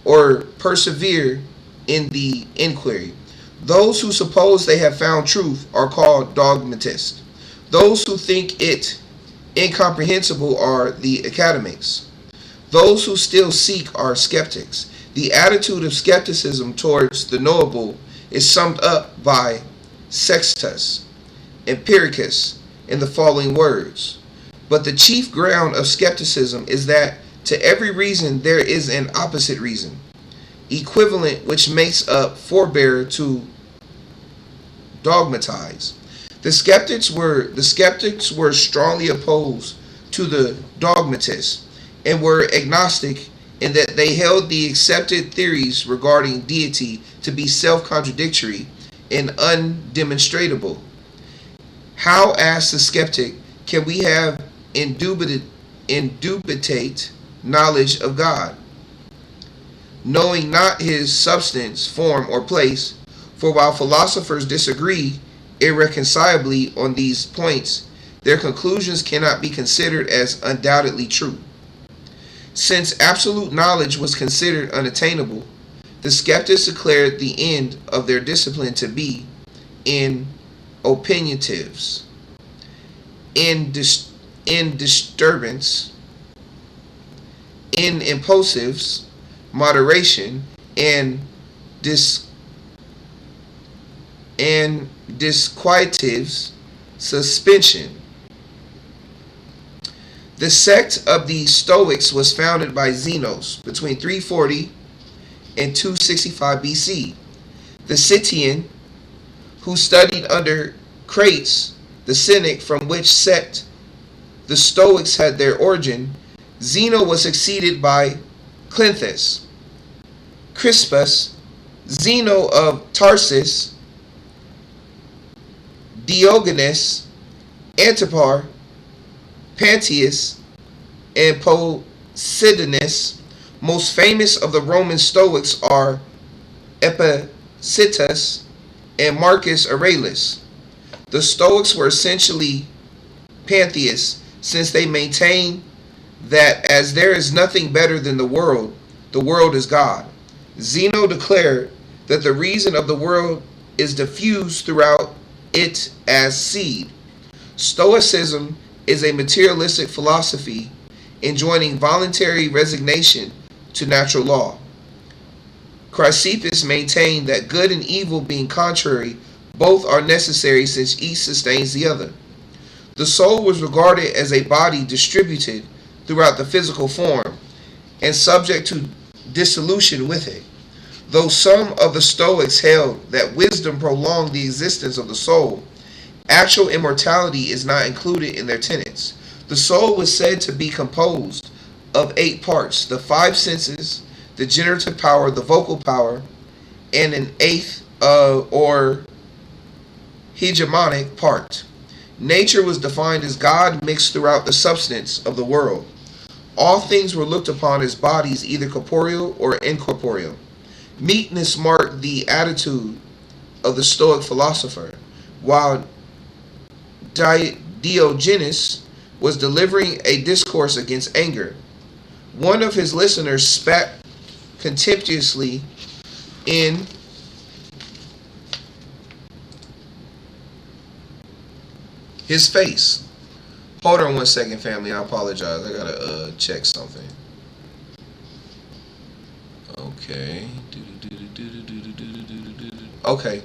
or persevere in the inquiry. Those who suppose they have found truth are called dogmatists. Those who think it incomprehensible are the academics. Those who still seek are skeptics. The attitude of skepticism towards the knowable is summed up by Sextus Empiricus in the following words: but the chief ground of skepticism is that to every reason there is an opposite reason, equivalent, which makes up forbear to dogmatize. The skeptics were strongly opposed to the dogmatists and were agnostic in that they held the accepted theories regarding deity to be self-contradictory and undemonstrable. How, asks the skeptic, can we have indubitate knowledge of God, knowing not his substance, form, or place? For while philosophers disagree irreconcilably on these points, their conclusions cannot be considered as undoubtedly true. Since absolute knowledge was considered unattainable, the skeptics declared the end of their discipline to be in opinionatives, in disturbance, in impulsives, moderation, and disquietives, suspension. The sect of the Stoics was founded by Zenos between 340 and 265 BC. The Citian, who studied under Crates, the Cynic, from which sect the Stoics had their origin. Zeno was succeeded by Clinthus, Crispus, Zeno of Tarsus, Diogenes, Antipas, Pantaeus, and Posidonius. Most famous of the Roman Stoics are Epictetus and Marcus Aurelius. The Stoics were essentially pantheists, since they maintained that as there is nothing better than the world is God. Zeno declared that the reason of the world is diffused throughout it as seed. Stoicism is a materialistic philosophy enjoining voluntary resignation to natural law. Chrysippus maintained that good and evil being contrary, both are necessary since each sustains the other. The soul was regarded as a body distributed throughout the physical form and subject to dissolution with it. Though some of the Stoics held that wisdom prolonged the existence of the soul, actual immortality is not included in their tenets. The soul was said to be composed of 8 parts: the 5 senses, the generative power, the vocal power, and an 8th or hegemonic part. Nature was defined as God mixed throughout the substance of the world. All things were looked upon as bodies, either corporeal or incorporeal. Meekness marked the attitude of the Stoic philosopher, while Diogenes was delivering a discourse against anger. One of his listeners spat contemptuously in his face. Hold on one second, family. I apologize. I gotta check something. Okay. Okay.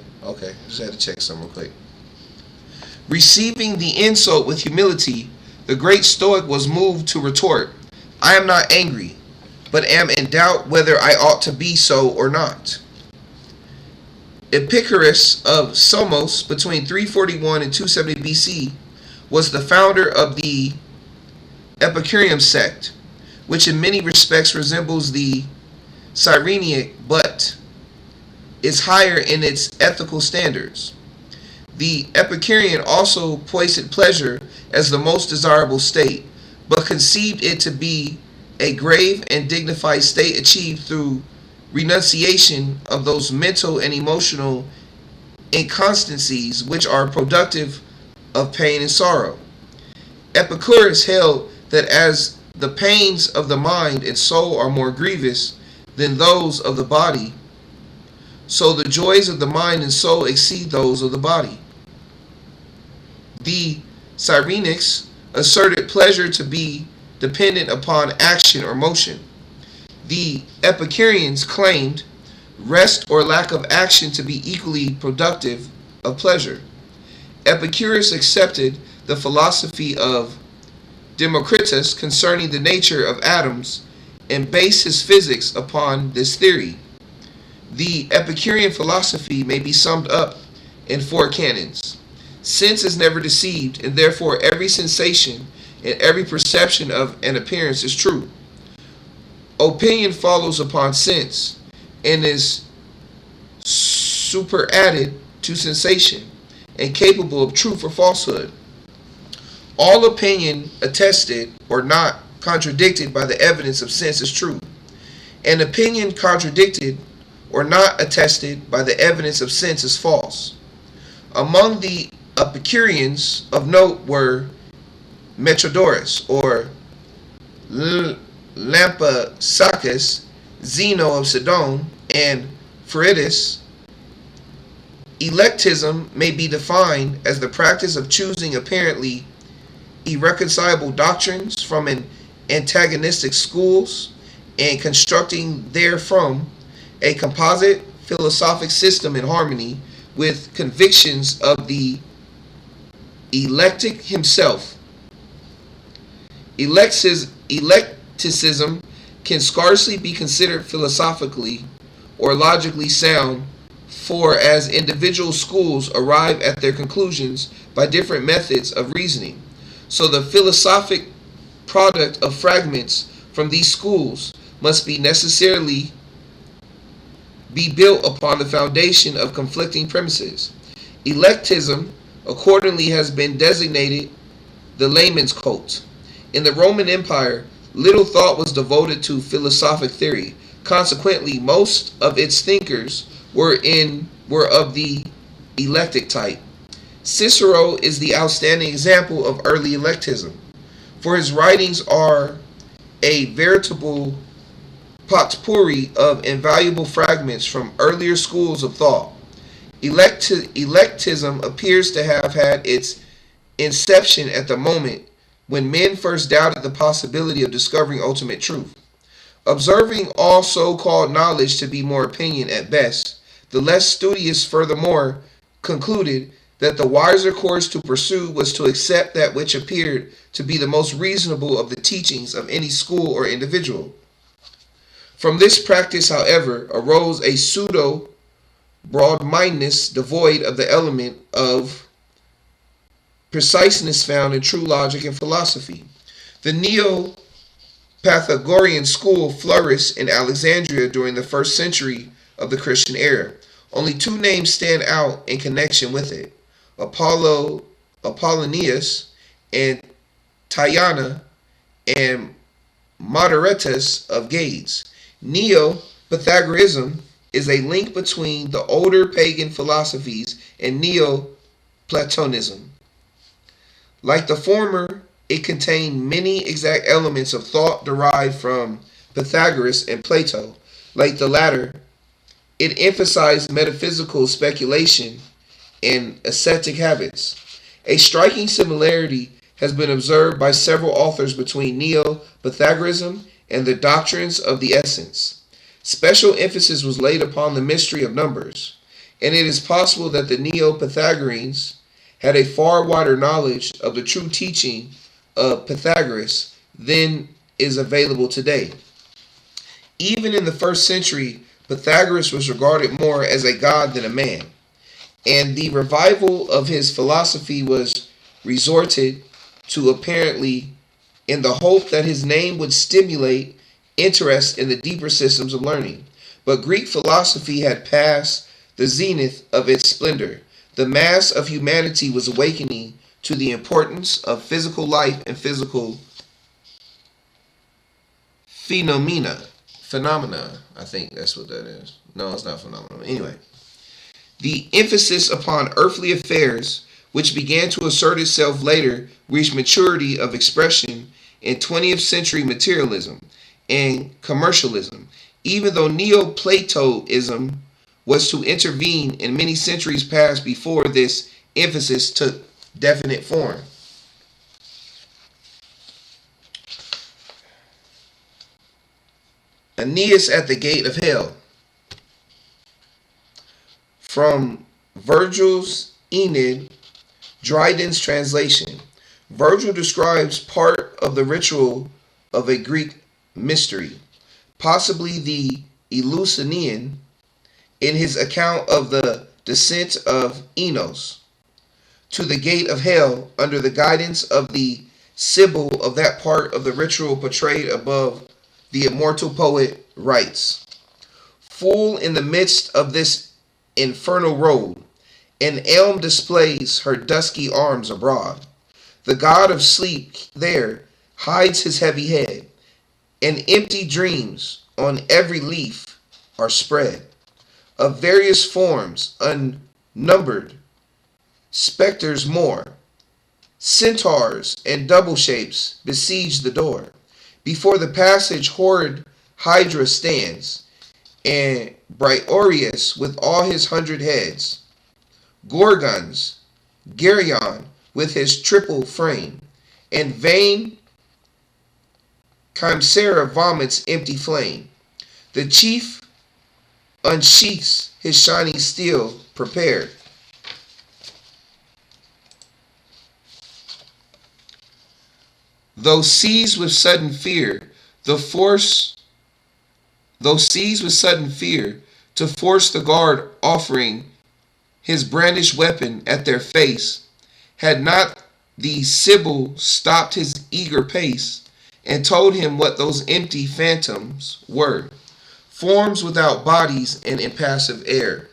Just had to check something real quick. Receiving the insult with humility, the great Stoic was moved to retort, "I am not angry, but am in doubt whether I ought to be so or not." Epicurus of Samos between 341 and 270 BC was the founder of the Epicurean sect, which in many respects resembles the Cyrenaic but is higher in its ethical standards. The Epicurean also placed pleasure as the most desirable state, but conceived it to be a grave and dignified state achieved through renunciation of those mental and emotional inconstancies which are productive of pain and sorrow. Epicurus held that as the pains of the mind and soul are more grievous than those of the body, so the joys of the mind and soul exceed those of the body. The Cyrenaics asserted pleasure to be dependent upon action or motion. The Epicureans claimed rest or lack of action to be equally productive of pleasure. Epicurus accepted the philosophy of Democritus concerning the nature of atoms and based his physics upon this theory. The Epicurean philosophy may be summed up in four canons. Sense is never deceived, and therefore every sensation and every perception of an appearance is true. Opinion follows upon sense and is superadded to sensation and capable of truth or falsehood. All opinion attested or not contradicted by the evidence of sense is true. An opinion contradicted or not attested by the evidence of sense is false. Among the Epicureans of note were Metrodorus or Lampsacus, Zeno of Sidon, and Freitas. Eclecticism may be defined as the practice of choosing apparently irreconcilable doctrines from an antagonistic schools and constructing therefrom a composite philosophic system in harmony with convictions of the eclectic himself. Eclecticism can scarcely be considered philosophically or logically sound, for as individual schools arrive at their conclusions by different methods of reasoning, so the philosophic product of fragments from these schools must be necessarily be built upon the foundation of conflicting premises. Eclecticism accordingly has been designated the layman's cult. In the Roman Empire, little thought was devoted to philosophic theory. Consequently, most of its thinkers were of the eclectic type. Cicero is the outstanding example of early eclecticism, for his writings are a veritable potpourri of invaluable fragments from earlier schools of thought. Eclecticism appears to have had its inception at the moment when men first doubted the possibility of discovering ultimate truth. Observing all so-called knowledge to be more opinion at best, the less studious furthermore concluded that the wiser course to pursue was to accept that which appeared to be the most reasonable of the teachings of any school or individual. From this practice, however, arose a pseudo broad-mindedness devoid of the element of preciseness found in true logic and philosophy. The Neo-Pythagorean school flourished in Alexandria during the first century of the Christian era. Only two names stand out in connection with it: Apollonius and Tyana and Moderatus of Gades. Neo-Pythagoreanism is a link between the older pagan philosophies and Neo-Platonism. Like the former, it contained many exact elements of thought derived from Pythagoras and Plato. Like the latter, it emphasized metaphysical speculation and ascetic habits. A striking similarity has been observed by several authors between Neo-Pythagoreanism and the doctrines of the essence. Special emphasis was laid upon the mystery of numbers, and it is possible that the Neo-Pythagoreans had a far wider knowledge of the true teaching of Pythagoras than is available today. Even in the first century, Pythagoras was regarded more as a god than a man, and the revival of his philosophy was resorted to apparently in the hope that his name would stimulate interest in the deeper systems of learning. But Greek philosophy had passed the zenith of its splendor. The mass of humanity was awakening to the importance of physical life and physical phenomena. I think that's what that is. No, it's not phenomena. Anyway, the emphasis upon earthly affairs, which began to assert itself later, reached maturity of expression in 20th century materialism and commercialism, even though Neoplatonism was to intervene in many centuries past before this emphasis took definite form. Aeneas at the Gate of Hell. From Virgil's Aeneid, Dryden's translation. Virgil describes part of the ritual of a Greek mystery, possibly the Eleusinian, in his account of the descent of Enos to the gate of hell under the guidance of the Sibyl of that part of the ritual portrayed above. The immortal poet writes, "Full in the midst of this infernal road, an elm displays her dusky arms abroad. The god of sleep there hides his heavy head, and empty dreams on every leaf are spread, of various forms unnumbered, specters more, centaurs and double shapes besiege the door. Before the passage horrid Hydra stands, and Briareus with all his 100 heads, Gorgons, Geryon with his triple frame, and vain Chimera vomits empty flame. The chief unsheaths his shining steel prepared. Though seized with sudden fear, to force the guard offering his brandished weapon at their face, had not the Sibyl stopped his eager pace, and told him what those empty phantoms were, forms without bodies and impassive air.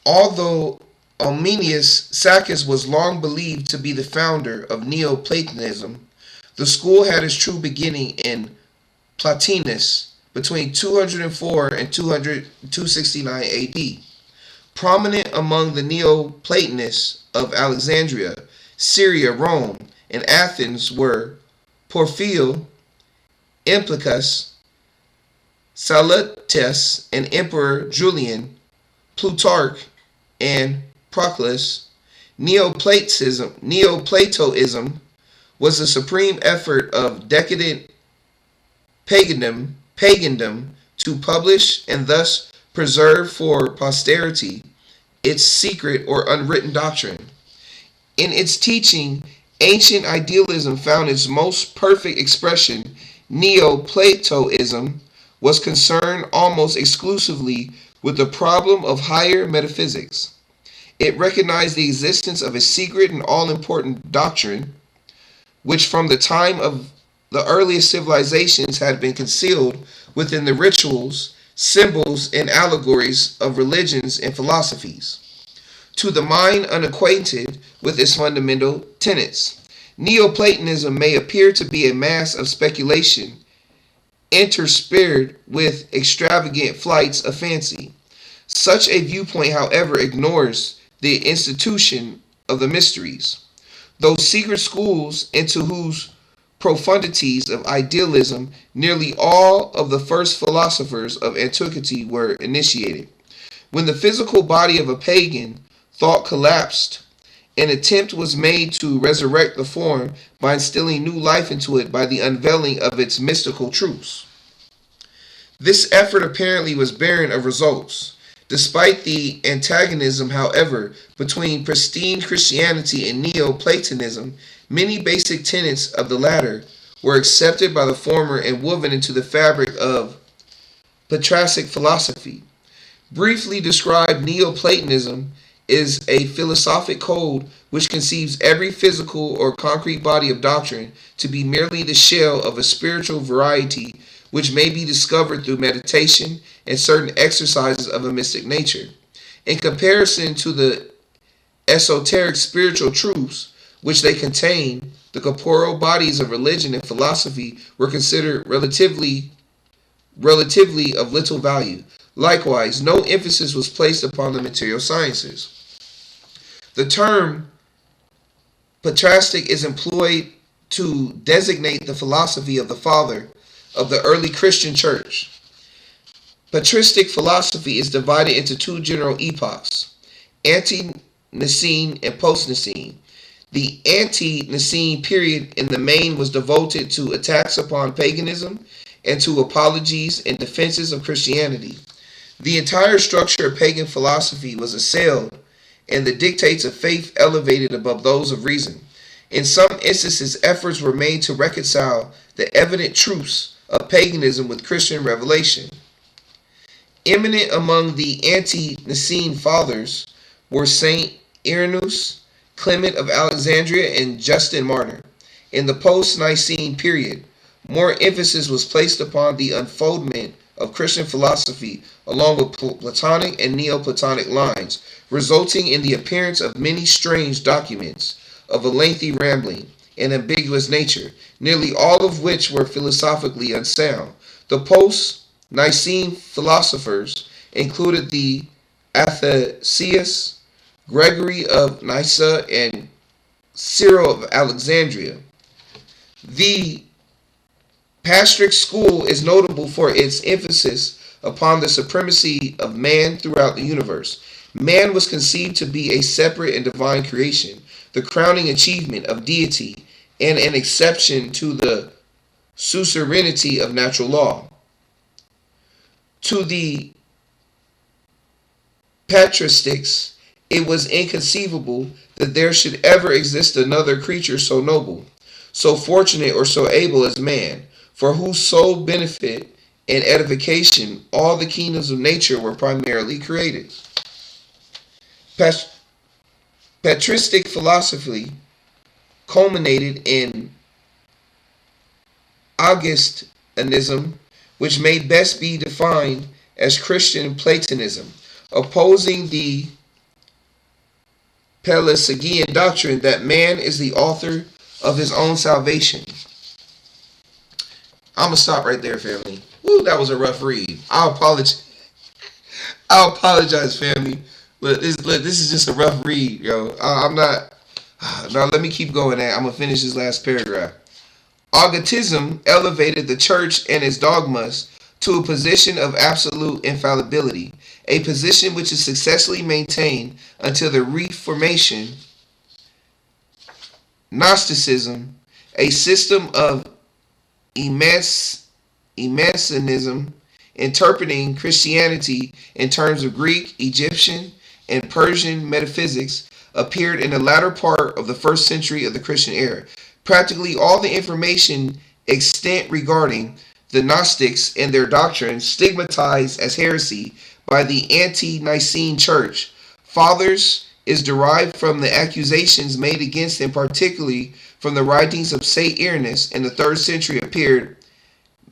Although Arminius Saccas was long believed to be the founder of Neoplatonism, the school had its true beginning in Plotinus between 204 and 269 AD. Prominent among the Neoplatonists of Alexandria, Syria, Rome, and Athens were Porphyro, Emplicus, Salutes, and Emperor Julian, Plutarch, and Proclus. Neoplatonism was the supreme effort of decadent pagandom to publish and thus preserve for posterity its secret or unwritten doctrine. In its teaching, ancient idealism found its most perfect expression. Neoplatonism was concerned almost exclusively with the problem of higher metaphysics. It recognized the existence of a secret and all-important doctrine, which from the time of the earliest civilizations had been concealed within the rituals, symbols, and allegories of religions and philosophies. To the mind unacquainted with its fundamental tenets, Neoplatonism may appear to be a mass of speculation interspersed with extravagant flights of fancy. Such a viewpoint, however, ignores the institution of the mysteries, those secret schools into whose profundities of idealism nearly all of the first philosophers of antiquity were initiated. When the physical body of a pagan thought collapsed, an attempt was made to resurrect the form by instilling new life into it by the unveiling of its mystical truths. This effort apparently was barren of results. Despite the antagonism, however, between pristine Christianity and Neoplatonism, many basic tenets of the latter were accepted by the former and woven into the fabric of patricic philosophy. Briefly described, Neoplatonism is a philosophic code which conceives every physical or concrete body of doctrine to be merely the shell of a spiritual variety which may be discovered through meditation and certain exercises of a mystic nature. In comparison to the esoteric spiritual truths which they contain, the corporeal bodies of religion and philosophy were considered relatively of little value. Likewise, no emphasis was placed upon the material sciences. The term patristic is employed to designate the philosophy of the father of the early Christian church. Patristic philosophy is divided into two general epochs, ante-Nicene and post-Nicene. The ante-Nicene period in the main was devoted to attacks upon paganism and to apologies and defenses of Christianity. The entire structure of pagan philosophy was assailed and the dictates of faith elevated above those of reason. In some instances, efforts were made to reconcile the evident truths of paganism with Christian revelation. Eminent among the ante-Nicene fathers were Saint Irenaeus, Clement of Alexandria, and Justin Martyr. In the post-Nicene period, more emphasis was placed upon the unfoldment of Christian philosophy along with Platonic and Neoplatonic lines, resulting in the appearance of many strange documents of a lengthy, rambling, and ambiguous nature, nearly all of which were philosophically unsound. The post-Nicene philosophers included the Athanasius, Gregory of Nyssa, and Cyril of Alexandria. The Patristic school is notable for its emphasis upon the supremacy of man throughout the universe. Man was conceived to be a separate and divine creation, the crowning achievement of deity, and an exception to the suzerainty of natural law. To the patristics, it was inconceivable that there should ever exist another creature so noble, so fortunate, or so able as man, for whose sole benefit and edification all the kingdoms of nature were primarily created. Patristic philosophy culminated in Augustinism, which may best be defined as Christian Platonism, opposing the Pelagian doctrine that man is the author of his own salvation. I'm going to stop right there, family. Woo, that was a rough read. I apologize, family. Look, this is just a rough read, yo. I'm not. Now, let me keep going. I'm going to finish this last paragraph. Augustinism elevated the church and its dogmas to a position of absolute infallibility, a position which is successfully maintained until the Reformation. Gnosticism, a system of Emancipanism, interpreting Christianity in terms of Greek, Egyptian, and Persian metaphysics, appeared in the latter part of the first century of the Christian era. Practically all the information extant regarding the Gnostics and their doctrines, stigmatized as heresy by the ante-Nicene Church Fathers, is derived from the accusations made against them, particularly from the writings of Saint Irenaeus in the 3rd century. Appeared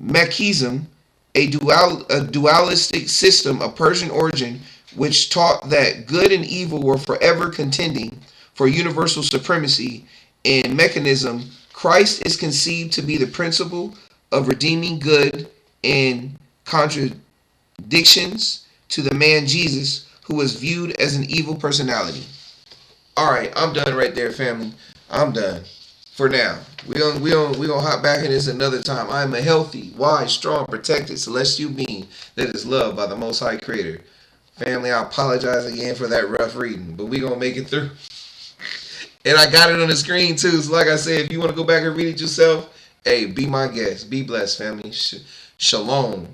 Machism, a dualistic system of Persian origin, which taught that good and evil were forever contending for universal supremacy. In mechanism, Christ is conceived to be the principle of redeeming good in contradictions to the man Jesus, who was viewed as an evil personality. All right, I'm done right there, family. I'm done for now. We gonna hop back in this another time. I am a healthy, wise, strong, protected, celestial being that is loved by the Most High Creator. Family, I apologize again for that rough reading, but we gonna make it through. And I got it on the screen too. So like I said, if you want to go back and read it yourself, hey, be my guest. Be blessed, family. Shalom.